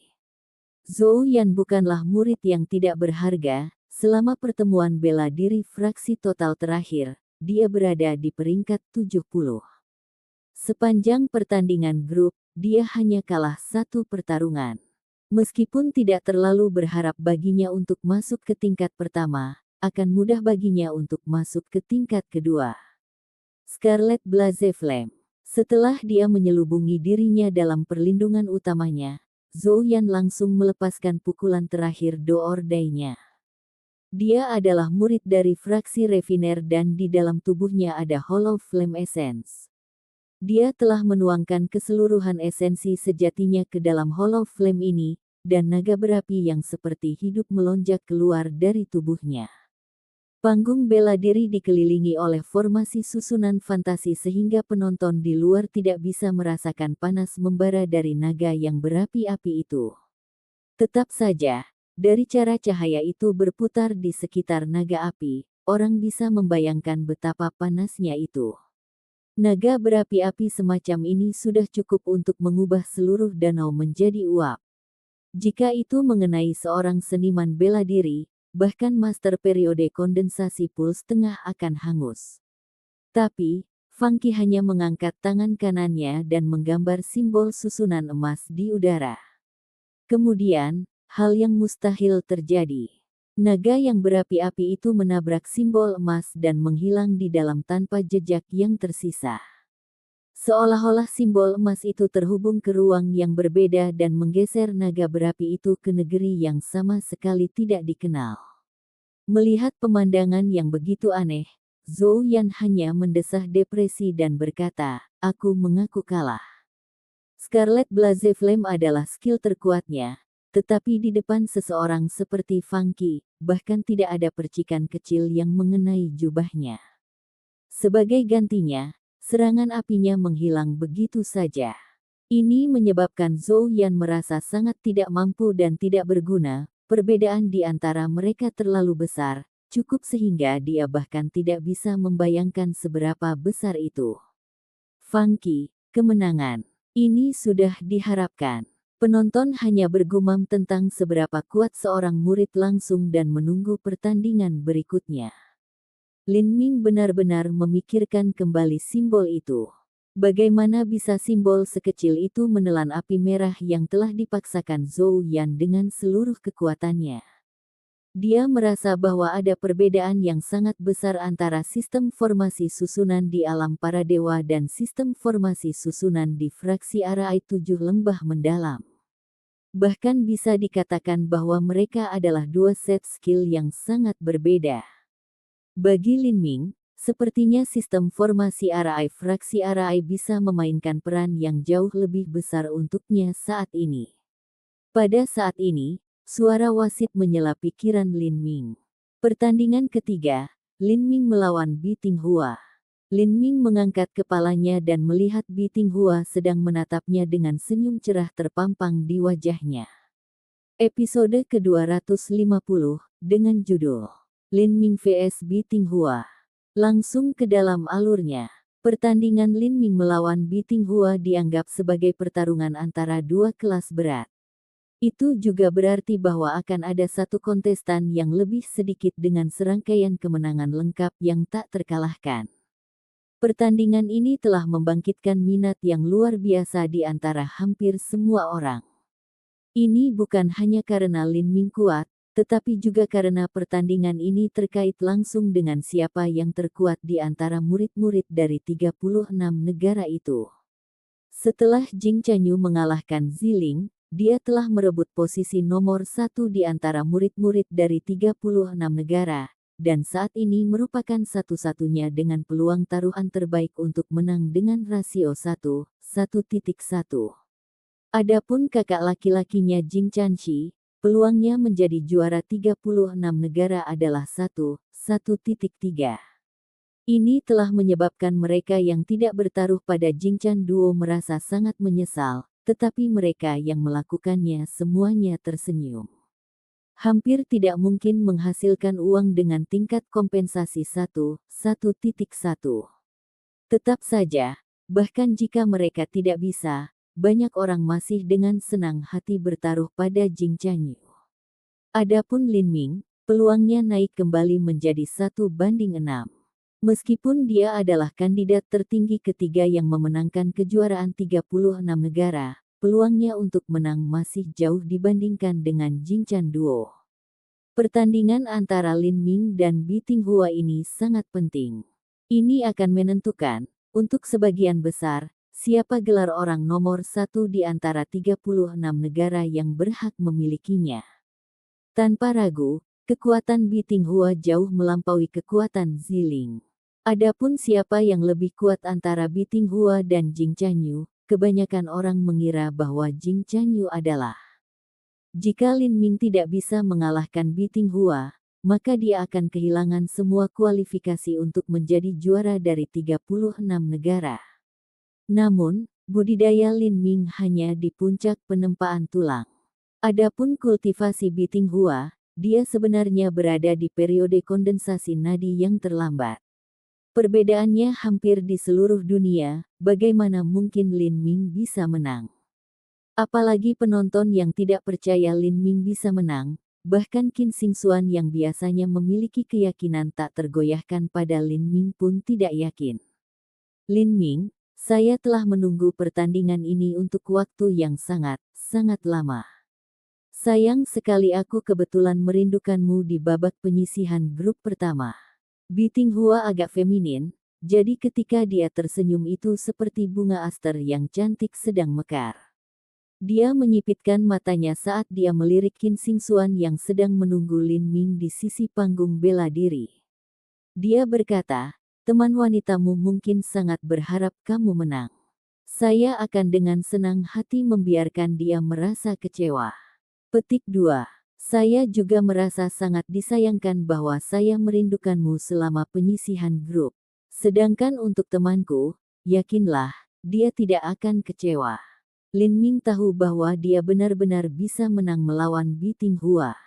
Zhou Yan bukanlah murid yang tidak berharga. Selama pertemuan bela diri fraksi total terakhir, dia berada di peringkat 70. Sepanjang pertandingan grup, dia hanya kalah 1 pertarungan. Meskipun tidak terlalu berharap baginya untuk masuk ke tingkat pertama, akan mudah baginya untuk masuk ke tingkat kedua. Scarlet Blaze Flame. Setelah dia menyelubungi dirinya dalam perlindungan utamanya, Zhou Yan langsung melepaskan pukulan terakhir Do or Die-nya. Dia adalah murid dari fraksi Refiner dan di dalam tubuhnya ada Hollow Flame Essence. Dia telah menuangkan keseluruhan esensi sejatinya ke dalam Hollow Flame ini, dan naga berapi yang seperti hidup melonjak keluar dari tubuhnya. Panggung bela diri dikelilingi oleh formasi susunan fantasi sehingga penonton di luar tidak bisa merasakan panas membara dari naga yang berapi-api itu. Tetap saja, dari cara cahaya itu berputar di sekitar naga api, orang bisa membayangkan betapa panasnya itu. Naga berapi-api semacam ini sudah cukup untuk mengubah seluruh danau menjadi uap. Jika itu mengenai seorang seniman bela diri, bahkan master periode kondensasi puls tengah akan hangus. Tapi, Funky hanya mengangkat tangan kanannya dan menggambar simbol susunan emas di udara. Kemudian, hal yang mustahil terjadi. Naga yang berapi-api itu menabrak simbol emas dan menghilang di dalam tanpa jejak yang tersisa. Seolah-olah simbol emas itu terhubung ke ruang yang berbeda dan menggeser naga berapi itu ke negeri yang sama sekali tidak dikenal. Melihat pemandangan yang begitu aneh, Zhou Yan hanya mendesah depresi dan berkata, "Aku mengaku kalah. Scarlet Blaze Flame adalah skill terkuatnya, tetapi di depan seseorang seperti Funky, bahkan tidak ada percikan kecil yang mengenai jubahnya." Sebagai gantinya, serangan apinya menghilang begitu saja. Ini menyebabkan Zhou Yan merasa sangat tidak mampu dan tidak berguna. Perbedaan di antara mereka terlalu besar, cukup sehingga dia bahkan tidak bisa membayangkan seberapa besar itu. Funky, kemenangan. Ini sudah diharapkan. Penonton hanya bergumam tentang seberapa kuat seorang murid langsung dan menunggu pertandingan berikutnya. Lin Ming benar-benar memikirkan kembali simbol itu. Bagaimana bisa simbol sekecil itu menelan api merah yang telah dipaksakan Zhou Yan dengan seluruh kekuatannya? Dia merasa bahwa ada perbedaan yang sangat besar antara sistem formasi susunan di alam para dewa dan sistem formasi susunan di fraksi Arai 7 lembah mendalam. Bahkan bisa dikatakan bahwa mereka adalah dua set skill yang sangat berbeda. Bagi Lin Ming, sepertinya sistem formasi Arai fraksi Arai bisa memainkan peran yang jauh lebih besar untuknya saat ini. Pada saat ini, suara wasit menyela pikiran Lin Ming. Pertandingan ketiga, Lin Ming melawan Bi Tinghua. Lin Ming mengangkat kepalanya dan melihat Bi Tinghua sedang menatapnya dengan senyum cerah terpampang di wajahnya. Episode ke-250, dengan judul Lin Ming vs Bi Tinghua. Langsung ke dalam alurnya. Pertandingan Lin Ming melawan Bi Tinghua dianggap sebagai pertarungan antara dua kelas berat. Itu juga berarti bahwa akan ada satu kontestan yang lebih sedikit dengan serangkaian kemenangan lengkap yang tak terkalahkan. Pertandingan ini telah membangkitkan minat yang luar biasa di antara hampir semua orang. Ini bukan hanya karena Lin Ming kuat, tetapi juga karena pertandingan ini terkait langsung dengan siapa yang terkuat di antara murid-murid dari 36 negara itu. Setelah Jing Chanyu mengalahkan Ziling, dia telah merebut posisi nomor 1 di antara murid-murid dari 36 negara, dan saat ini merupakan satu-satunya dengan peluang taruhan terbaik untuk menang dengan rasio 1:1. Adapun kakak laki-lakinya Jing Chanxi, peluangnya menjadi juara 36 negara adalah 1:1. Ini telah menyebabkan mereka yang tidak bertaruh pada Jingchan Duo merasa sangat menyesal, tetapi mereka yang melakukannya semuanya tersenyum. Hampir tidak mungkin menghasilkan uang dengan tingkat kompensasi 1:1. Tetap saja, bahkan jika mereka tidak bisa, banyak orang masih dengan senang hati bertaruh pada Jing Chanyu. Adapun Lin Ming, peluangnya naik kembali menjadi 1:6. Meskipun dia adalah kandidat tertinggi ketiga yang memenangkan kejuaraan 36 negara, peluangnya untuk menang masih jauh dibandingkan dengan Jingchan Duo. Pertandingan antara Lin Ming dan Bi Tinghua ini sangat penting. Ini akan menentukan, untuk sebagian besar, siapa gelar orang nomor 1 di antara 36 negara yang berhak memilikinya. Tanpa ragu, kekuatan Bi Tinghua jauh melampaui kekuatan Ziling. Adapun siapa yang lebih kuat antara Bi Tinghua dan Jing Chanyu, kebanyakan orang mengira bahwa Jing Chanyu adalah. Jika Lin Ming tidak bisa mengalahkan Bi Tinghua, maka dia akan kehilangan semua kualifikasi untuk menjadi juara dari 36 negara. Namun, budidaya Lin Ming hanya di puncak penempaan tulang. Adapun kultivasi Bi Tinghua, dia sebenarnya berada di periode kondensasi nadi yang terlambat. Perbedaannya hampir di seluruh dunia, bagaimana mungkin Lin Ming bisa menang? Apalagi penonton yang tidak percaya Lin Ming bisa menang, bahkan Qin Xingxuan yang biasanya memiliki keyakinan tak tergoyahkan pada Lin Ming pun tidak yakin. Lin Ming, saya telah menunggu pertandingan ini untuk waktu yang sangat lama. Sayang sekali aku kebetulan merindukanmu di babak penyisihan grup pertama. Biting Hua agak feminin, jadi ketika dia tersenyum itu seperti bunga aster yang cantik sedang mekar. Dia menyipitkan matanya saat dia melirik Qin Xingxuan yang sedang menunggu Lin Ming di sisi panggung bela diri. Dia berkata, teman wanitamu mungkin sangat berharap kamu menang. Saya akan dengan senang hati membiarkan dia merasa kecewa. Petik 2. Saya juga merasa sangat disayangkan bahwa saya merindukanmu selama penyisihan grup. Sedangkan untuk temanku, yakinlah, dia tidak akan kecewa. Lin Ming tahu bahwa dia benar-benar bisa menang melawan Biting Hua.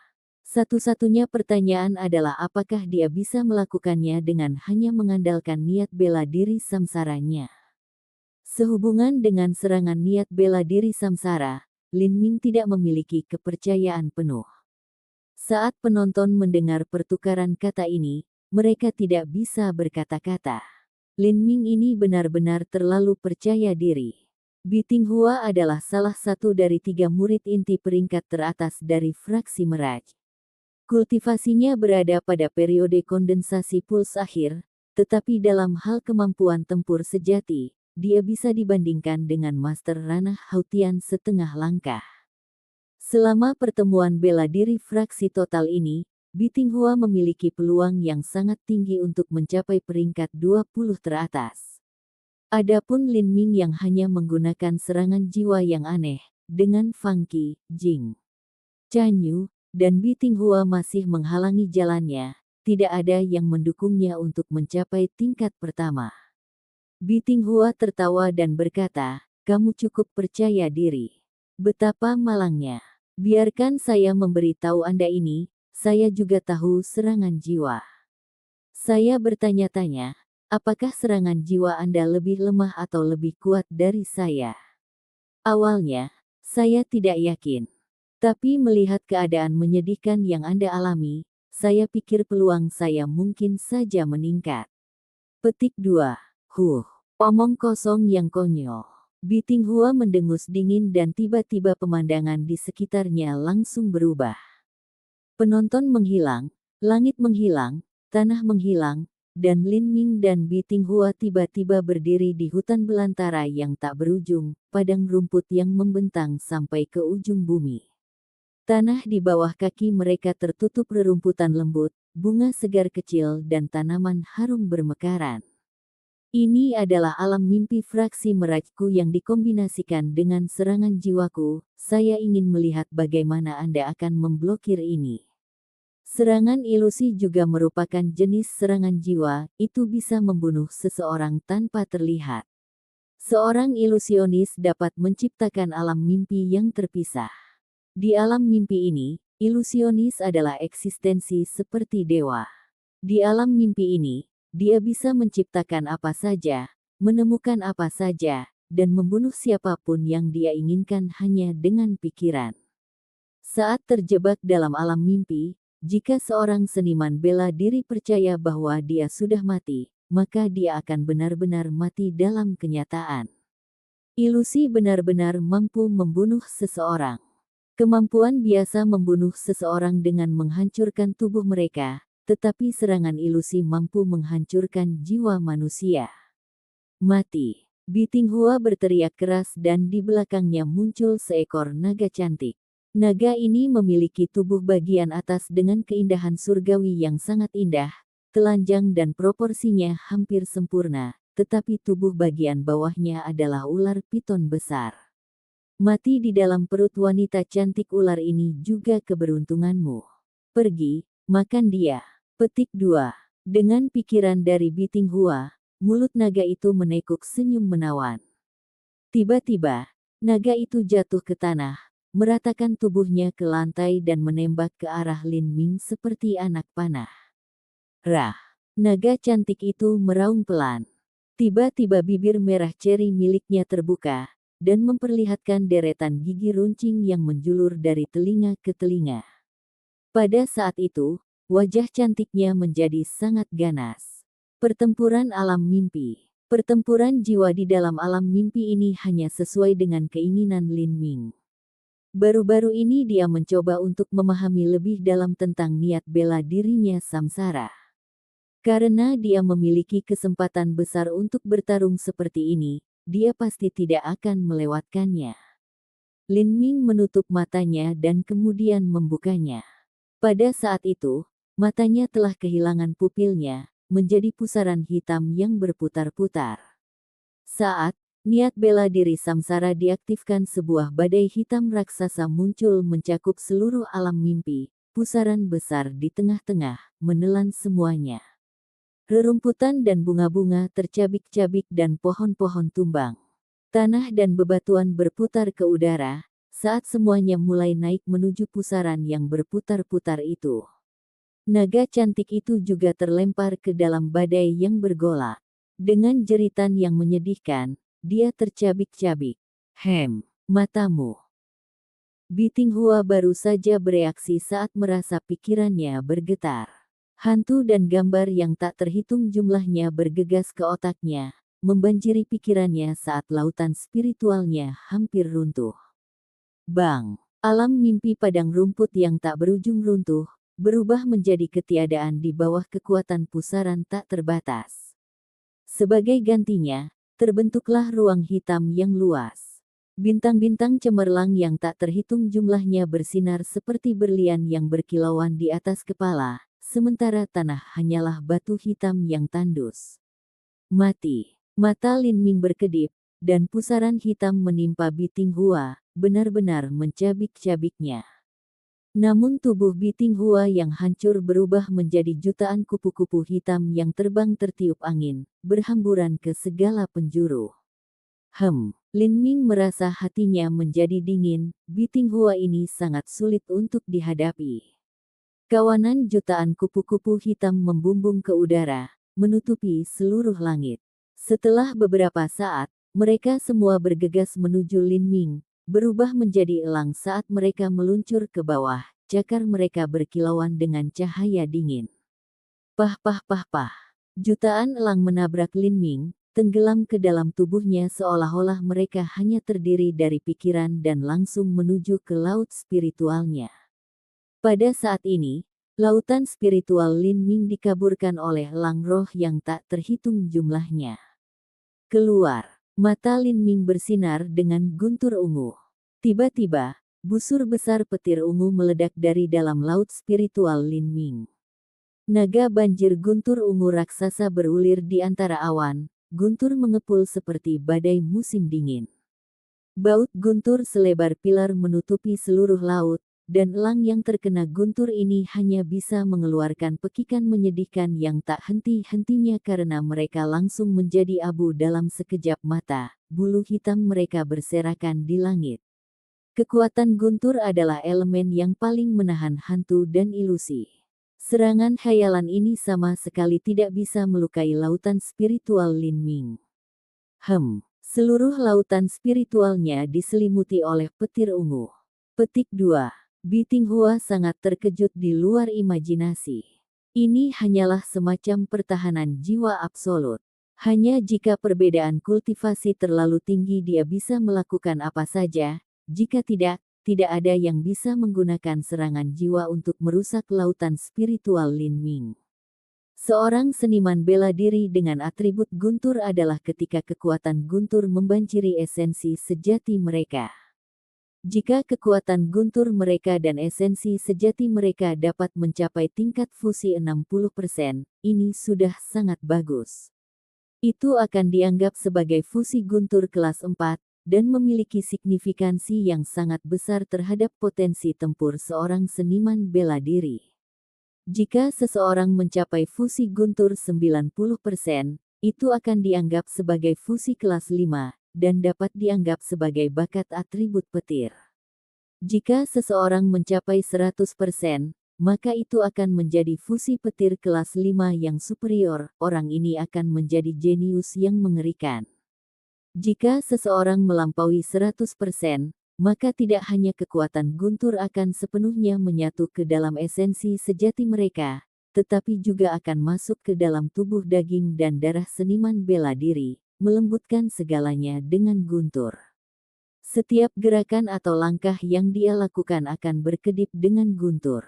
Satu-satunya pertanyaan adalah apakah dia bisa melakukannya dengan hanya mengandalkan niat bela diri samsaranya. Sehubungan dengan serangan niat bela diri samsara, Lin Ming tidak memiliki kepercayaan penuh. Saat penonton mendengar pertukaran kata ini, mereka tidak bisa berkata-kata. Lin Ming ini benar-benar terlalu percaya diri. Biting Hua adalah salah satu dari 3 murid inti peringkat teratas dari fraksi Meraj. Kultivasinya berada pada periode kondensasi puls akhir, tetapi dalam hal kemampuan tempur sejati, dia bisa dibandingkan dengan Master Ranah Hautian setengah langkah. Selama pertemuan bela diri fraksi total ini, Biting Hua memiliki peluang yang sangat tinggi untuk mencapai peringkat 20 teratas. Adapun Lin Ming yang hanya menggunakan serangan jiwa yang aneh, dengan Fang Qi, Jing Chanyu, dan Biting Hua masih menghalangi jalannya, tidak ada yang mendukungnya untuk mencapai tingkat pertama. Biting Hua tertawa dan berkata, kamu cukup percaya diri. Betapa malangnya. Biarkan saya memberitahu Anda ini, saya juga tahu serangan jiwa. Saya bertanya-tanya, apakah serangan jiwa Anda lebih lemah atau lebih kuat dari saya? Awalnya, saya tidak yakin. Tapi melihat keadaan menyedihkan yang Anda alami, saya pikir peluang saya mungkin saja meningkat. Petik 2. Omong kosong yang konyol. Biting Hua mendengus dingin dan tiba-tiba pemandangan di sekitarnya langsung berubah. Penonton menghilang, langit menghilang, tanah menghilang, dan Lin Ming dan Biting Hua tiba-tiba berdiri di hutan belantara yang tak berujung, padang rumput yang membentang sampai ke ujung bumi. Tanah di bawah kaki mereka tertutup rerumputan lembut, bunga segar kecil dan tanaman harum bermekaran. Ini adalah alam mimpi fraksi Merajku yang dikombinasikan dengan serangan jiwaku. Saya ingin melihat bagaimana Anda akan memblokir ini. Serangan ilusi juga merupakan jenis serangan jiwa, itu bisa membunuh seseorang tanpa terlihat. Seorang ilusionis dapat menciptakan alam mimpi yang terpisah. Di alam mimpi ini, ilusionis adalah eksistensi seperti dewa. Di alam mimpi ini, dia bisa menciptakan apa saja, menemukan apa saja, dan membunuh siapapun yang dia inginkan hanya dengan pikiran. Saat terjebak dalam alam mimpi, jika seorang seniman bela diri percaya bahwa dia sudah mati, maka dia akan benar-benar mati dalam kenyataan. Ilusi benar-benar mampu membunuh seseorang. Kemampuan biasa membunuh seseorang dengan menghancurkan tubuh mereka, tetapi serangan ilusi mampu menghancurkan jiwa manusia. Mati. Biting Hua berteriak keras dan di belakangnya muncul seekor naga cantik. Naga ini memiliki tubuh bagian atas dengan keindahan surgawi yang sangat indah, telanjang dan proporsinya hampir sempurna, tetapi tubuh bagian bawahnya adalah ular piton besar. Mati di dalam perut wanita cantik ular ini juga keberuntunganmu. Pergi, makan dia. Petik 2. Dengan pikiran dari Biting Hua, mulut naga itu menekuk senyum menawan. Tiba-tiba, naga itu jatuh ke tanah, meratakan tubuhnya ke lantai dan menembak ke arah Lin Ming seperti anak panah. Rah! Naga cantik itu meraung pelan. Tiba-tiba bibir merah ceri miliknya terbuka, dan memperlihatkan deretan gigi runcing yang menjulur dari telinga ke telinga. Pada saat itu, wajah cantiknya menjadi sangat ganas. Pertempuran alam mimpi. Pertempuran jiwa di dalam alam mimpi ini hanya sesuai dengan keinginan Lin Ming. Baru-baru ini dia mencoba untuk memahami lebih dalam tentang niat bela dirinya Samsara. Karena dia memiliki kesempatan besar untuk bertarung seperti ini, dia pasti tidak akan melewatkannya. Lin Ming menutup matanya dan kemudian membukanya. Pada saat itu, matanya telah kehilangan pupilnya, menjadi pusaran hitam yang berputar-putar. Saat niat bela diri Samsara diaktifkan, sebuah badai hitam raksasa muncul mencakup seluruh alam mimpi, pusaran besar di tengah-tengah, menelan semuanya. Rerumputan dan bunga-bunga tercabik-cabik dan pohon-pohon tumbang. Tanah dan bebatuan berputar ke udara, saat semuanya mulai naik menuju pusaran yang berputar-putar itu. Naga cantik itu juga terlempar ke dalam badai yang bergolak. Dengan jeritan yang menyedihkan, dia tercabik-cabik. Matamu. Bitinghua baru saja bereaksi saat merasa pikirannya bergetar. Hantu dan gambar yang tak terhitung jumlahnya bergegas ke otaknya, membanjiri pikirannya saat lautan spiritualnya hampir runtuh. Bang! Alam mimpi padang rumput yang tak berujung runtuh, berubah menjadi ketiadaan di bawah kekuatan pusaran tak terbatas. Sebagai gantinya, terbentuklah ruang hitam yang luas. Bintang-bintang cemerlang yang tak terhitung jumlahnya bersinar seperti berlian yang berkilauan di atas kepala, sementara tanah hanyalah batu hitam yang tandus. Mati. Mata Lin Ming berkedip, dan pusaran hitam menimpa Bitinghua, benar-benar mencabik-cabiknya. Namun tubuh Bitinghua yang hancur berubah menjadi jutaan kupu-kupu hitam yang terbang tertiup angin, berhamburan ke segala penjuru. Lin Ming merasa hatinya menjadi dingin, Bitinghua ini sangat sulit untuk dihadapi. Kawanan jutaan kupu-kupu hitam membumbung ke udara, menutupi seluruh langit. Setelah beberapa saat, mereka semua bergegas menuju Lin Ming, berubah menjadi elang saat mereka meluncur ke bawah, cakar mereka berkilauan dengan cahaya dingin. Pah pah pah pah. Jutaan elang menabrak Lin Ming, tenggelam ke dalam tubuhnya seolah-olah mereka hanya terdiri dari pikiran dan langsung menuju ke laut spiritualnya. Pada saat ini, lautan spiritual Lin Ming dikaburkan oleh elang roh yang tak terhitung jumlahnya. Keluar, mata Lin Ming bersinar dengan guntur ungu. Tiba-tiba, busur besar petir ungu meledak dari dalam laut spiritual Lin Ming. Naga banjir guntur ungu raksasa berulir di antara awan, guntur mengepul seperti badai musim dingin. Baut guntur selebar pilar menutupi seluruh laut, dan elang yang terkena guntur ini hanya bisa mengeluarkan pekikan menyedihkan yang tak henti-hentinya karena mereka langsung menjadi abu dalam sekejap mata, bulu hitam mereka berserakan di langit. Kekuatan guntur adalah elemen yang paling menahan hantu dan ilusi. Serangan khayalan ini sama sekali tidak bisa melukai lautan spiritual Lin Ming. Seluruh lautan spiritualnya diselimuti oleh petir ungu. Petik 2. Bitinghua sangat terkejut di luar imajinasi. Ini hanyalah semacam pertahanan jiwa absolut. Hanya jika perbedaan kultivasi terlalu tinggi dia bisa melakukan apa saja, jika tidak, tidak ada yang bisa menggunakan serangan jiwa untuk merusak lautan spiritual Lin Ming. Seorang seniman bela diri dengan atribut guntur adalah ketika kekuatan guntur membanjiri esensi sejati mereka. Jika kekuatan guntur mereka dan esensi sejati mereka dapat mencapai tingkat fusi 60%, ini sudah sangat bagus. Itu akan dianggap sebagai fusi guntur kelas 4, dan memiliki signifikansi yang sangat besar terhadap potensi tempur seorang seniman bela diri. Jika seseorang mencapai fusi guntur 90%, itu akan dianggap sebagai fusi kelas 5, dan dapat dianggap sebagai bakat atribut petir. Jika seseorang mencapai 100%, maka itu akan menjadi fusi petir kelas 5 yang superior. Orang ini akan menjadi jenius yang mengerikan. Jika seseorang melampaui 100%, maka tidak hanya kekuatan guntur akan sepenuhnya menyatu ke dalam esensi sejati mereka, tetapi juga akan masuk ke dalam tubuh daging dan darah seniman bela diri, melembutkan segalanya dengan guntur. Setiap gerakan atau langkah yang dia lakukan akan berkedip dengan guntur.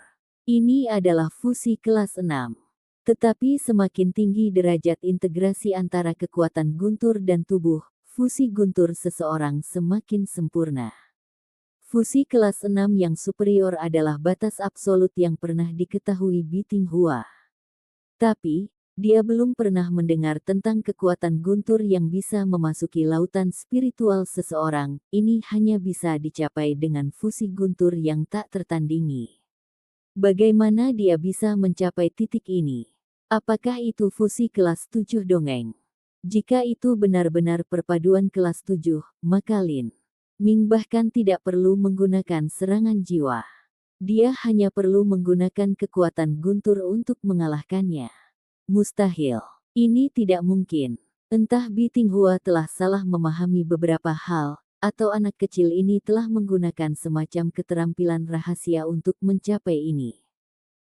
Ini adalah fusi kelas 6. Tetapi semakin tinggi derajat integrasi antara kekuatan guntur dan tubuh, fusi guntur seseorang semakin sempurna. Fusi kelas 6 yang superior adalah batas absolut yang pernah diketahui Biting Hua. Tapi, dia belum pernah mendengar tentang kekuatan guntur yang bisa memasuki lautan spiritual seseorang. Ini hanya bisa dicapai dengan fusi guntur yang tak tertandingi. Bagaimana dia bisa mencapai titik ini? Apakah itu fusi kelas 7 dongeng? Jika itu benar-benar perpaduan kelas 7, maka Lin Ming bahkan tidak perlu menggunakan serangan jiwa. Dia hanya perlu menggunakan kekuatan guntur untuk mengalahkannya. Mustahil. Ini tidak mungkin. Entah Biting Hua telah salah memahami beberapa hal, atau anak kecil ini telah menggunakan semacam keterampilan rahasia untuk mencapai ini.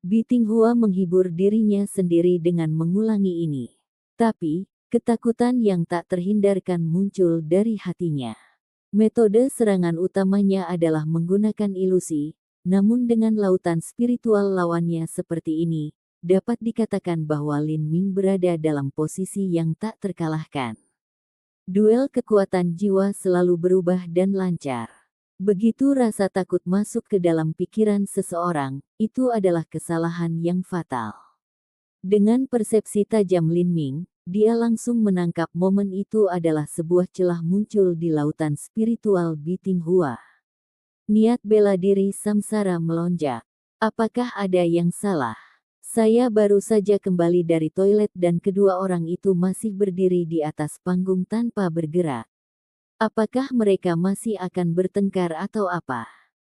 Biting Hua menghibur dirinya sendiri dengan mengulangi ini. Tapi, ketakutan yang tak terhindarkan muncul dari hatinya. Metode serangan utamanya adalah menggunakan ilusi, namun dengan lautan spiritual lawannya seperti ini, dapat dikatakan bahwa Lin Ming berada dalam posisi yang tak terkalahkan. Duel kekuatan jiwa selalu berubah dan lancar. Begitu rasa takut masuk ke dalam pikiran seseorang, itu adalah kesalahan yang fatal. Dengan persepsi tajam Lin Ming, dia langsung menangkap momen itu adalah sebuah celah muncul di lautan spiritual Biting Hua. Niat bela diri samsara melonjak. Apakah ada yang salah? Saya baru saja kembali dari toilet dan kedua orang itu masih berdiri di atas panggung tanpa bergerak. Apakah mereka masih akan bertengkar atau apa?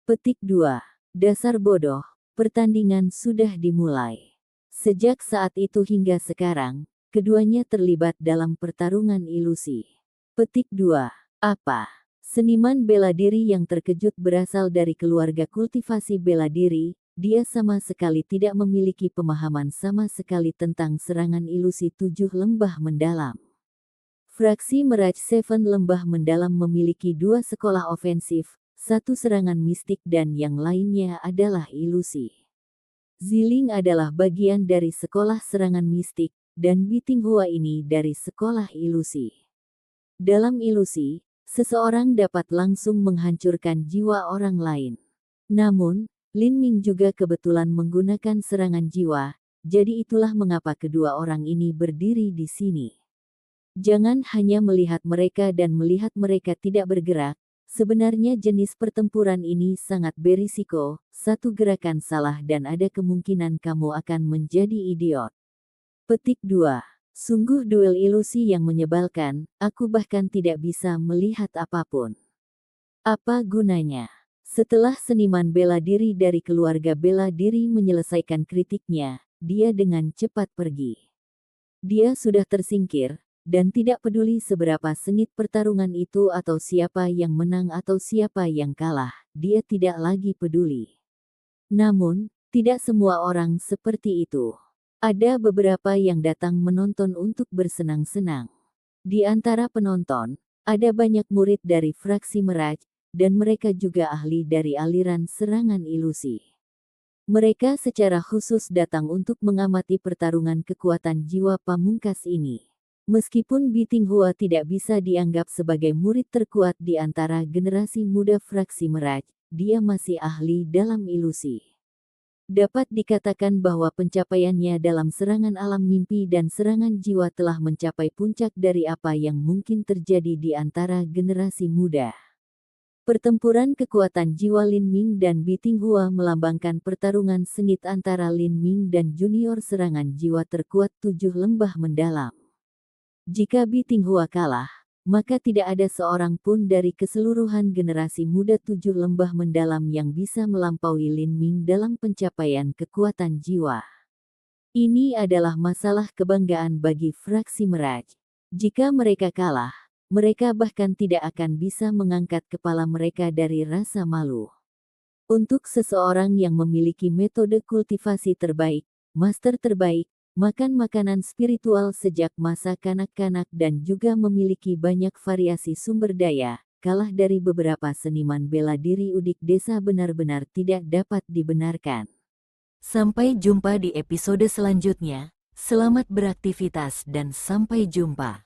Petik 2. Dasar bodoh, pertandingan sudah dimulai. Sejak saat itu hingga sekarang, keduanya terlibat dalam pertarungan ilusi. Petik 2. Apa? Seniman bela diri yang terkejut berasal dari keluarga kultivasi bela diri, dia sama sekali tidak memiliki pemahaman sama sekali tentang serangan ilusi 7 lembah mendalam. Fraksi Meraj 7 lembah mendalam memiliki 2 sekolah ofensif, 1 serangan mistik dan yang lainnya adalah ilusi. Ziling adalah bagian dari sekolah serangan mistik, dan Biting Hua ini dari sekolah ilusi. Dalam ilusi, seseorang dapat langsung menghancurkan jiwa orang lain. Namun, Lin Ming juga kebetulan menggunakan serangan jiwa, jadi itulah mengapa kedua orang ini berdiri di sini. Jangan hanya melihat mereka dan melihat mereka tidak bergerak. Sebenarnya jenis pertempuran ini sangat berisiko, satu gerakan salah dan ada kemungkinan kamu akan menjadi idiot. Petik 2. Sungguh duel ilusi yang menyebalkan, aku bahkan tidak bisa melihat apapun. Apa gunanya? Setelah seniman bela diri dari keluarga bela diri menyelesaikan kritiknya, dia dengan cepat pergi. Dia sudah tersingkir, dan tidak peduli seberapa sengit pertarungan itu atau siapa yang menang atau siapa yang kalah, dia tidak lagi peduli. Namun, tidak semua orang seperti itu. Ada beberapa yang datang menonton untuk bersenang-senang. Di antara penonton, ada banyak murid dari fraksi Meraj, dan mereka juga ahli dari aliran serangan ilusi. Mereka secara khusus datang untuk mengamati pertarungan kekuatan jiwa pamungkas ini. Meskipun Biting Hua tidak bisa dianggap sebagai murid terkuat di antara generasi muda fraksi Meraj, dia masih ahli dalam ilusi. Dapat dikatakan bahwa pencapaiannya dalam serangan alam mimpi dan serangan jiwa telah mencapai puncak dari apa yang mungkin terjadi di antara generasi muda. Pertempuran kekuatan jiwa Lin Ming dan Biting Hua melambangkan pertarungan sengit antara Lin Ming dan junior serangan jiwa terkuat 7 lembah mendalam. Jika Biting Hua kalah, maka tidak ada seorang pun dari keseluruhan generasi muda tujuh lembah mendalam yang bisa melampaui Lin Ming dalam pencapaian kekuatan jiwa. Ini adalah masalah kebanggaan bagi fraksi Meraj. Jika mereka kalah, mereka bahkan tidak akan bisa mengangkat kepala mereka dari rasa malu. Untuk seseorang yang memiliki metode kultivasi terbaik, master terbaik, makan makanan spiritual sejak masa kanak-kanak dan juga memiliki banyak variasi sumber daya, kalah dari beberapa seniman bela diri udik desa benar-benar tidak dapat dibenarkan. Sampai jumpa di episode selanjutnya. Selamat beraktivitas dan sampai jumpa.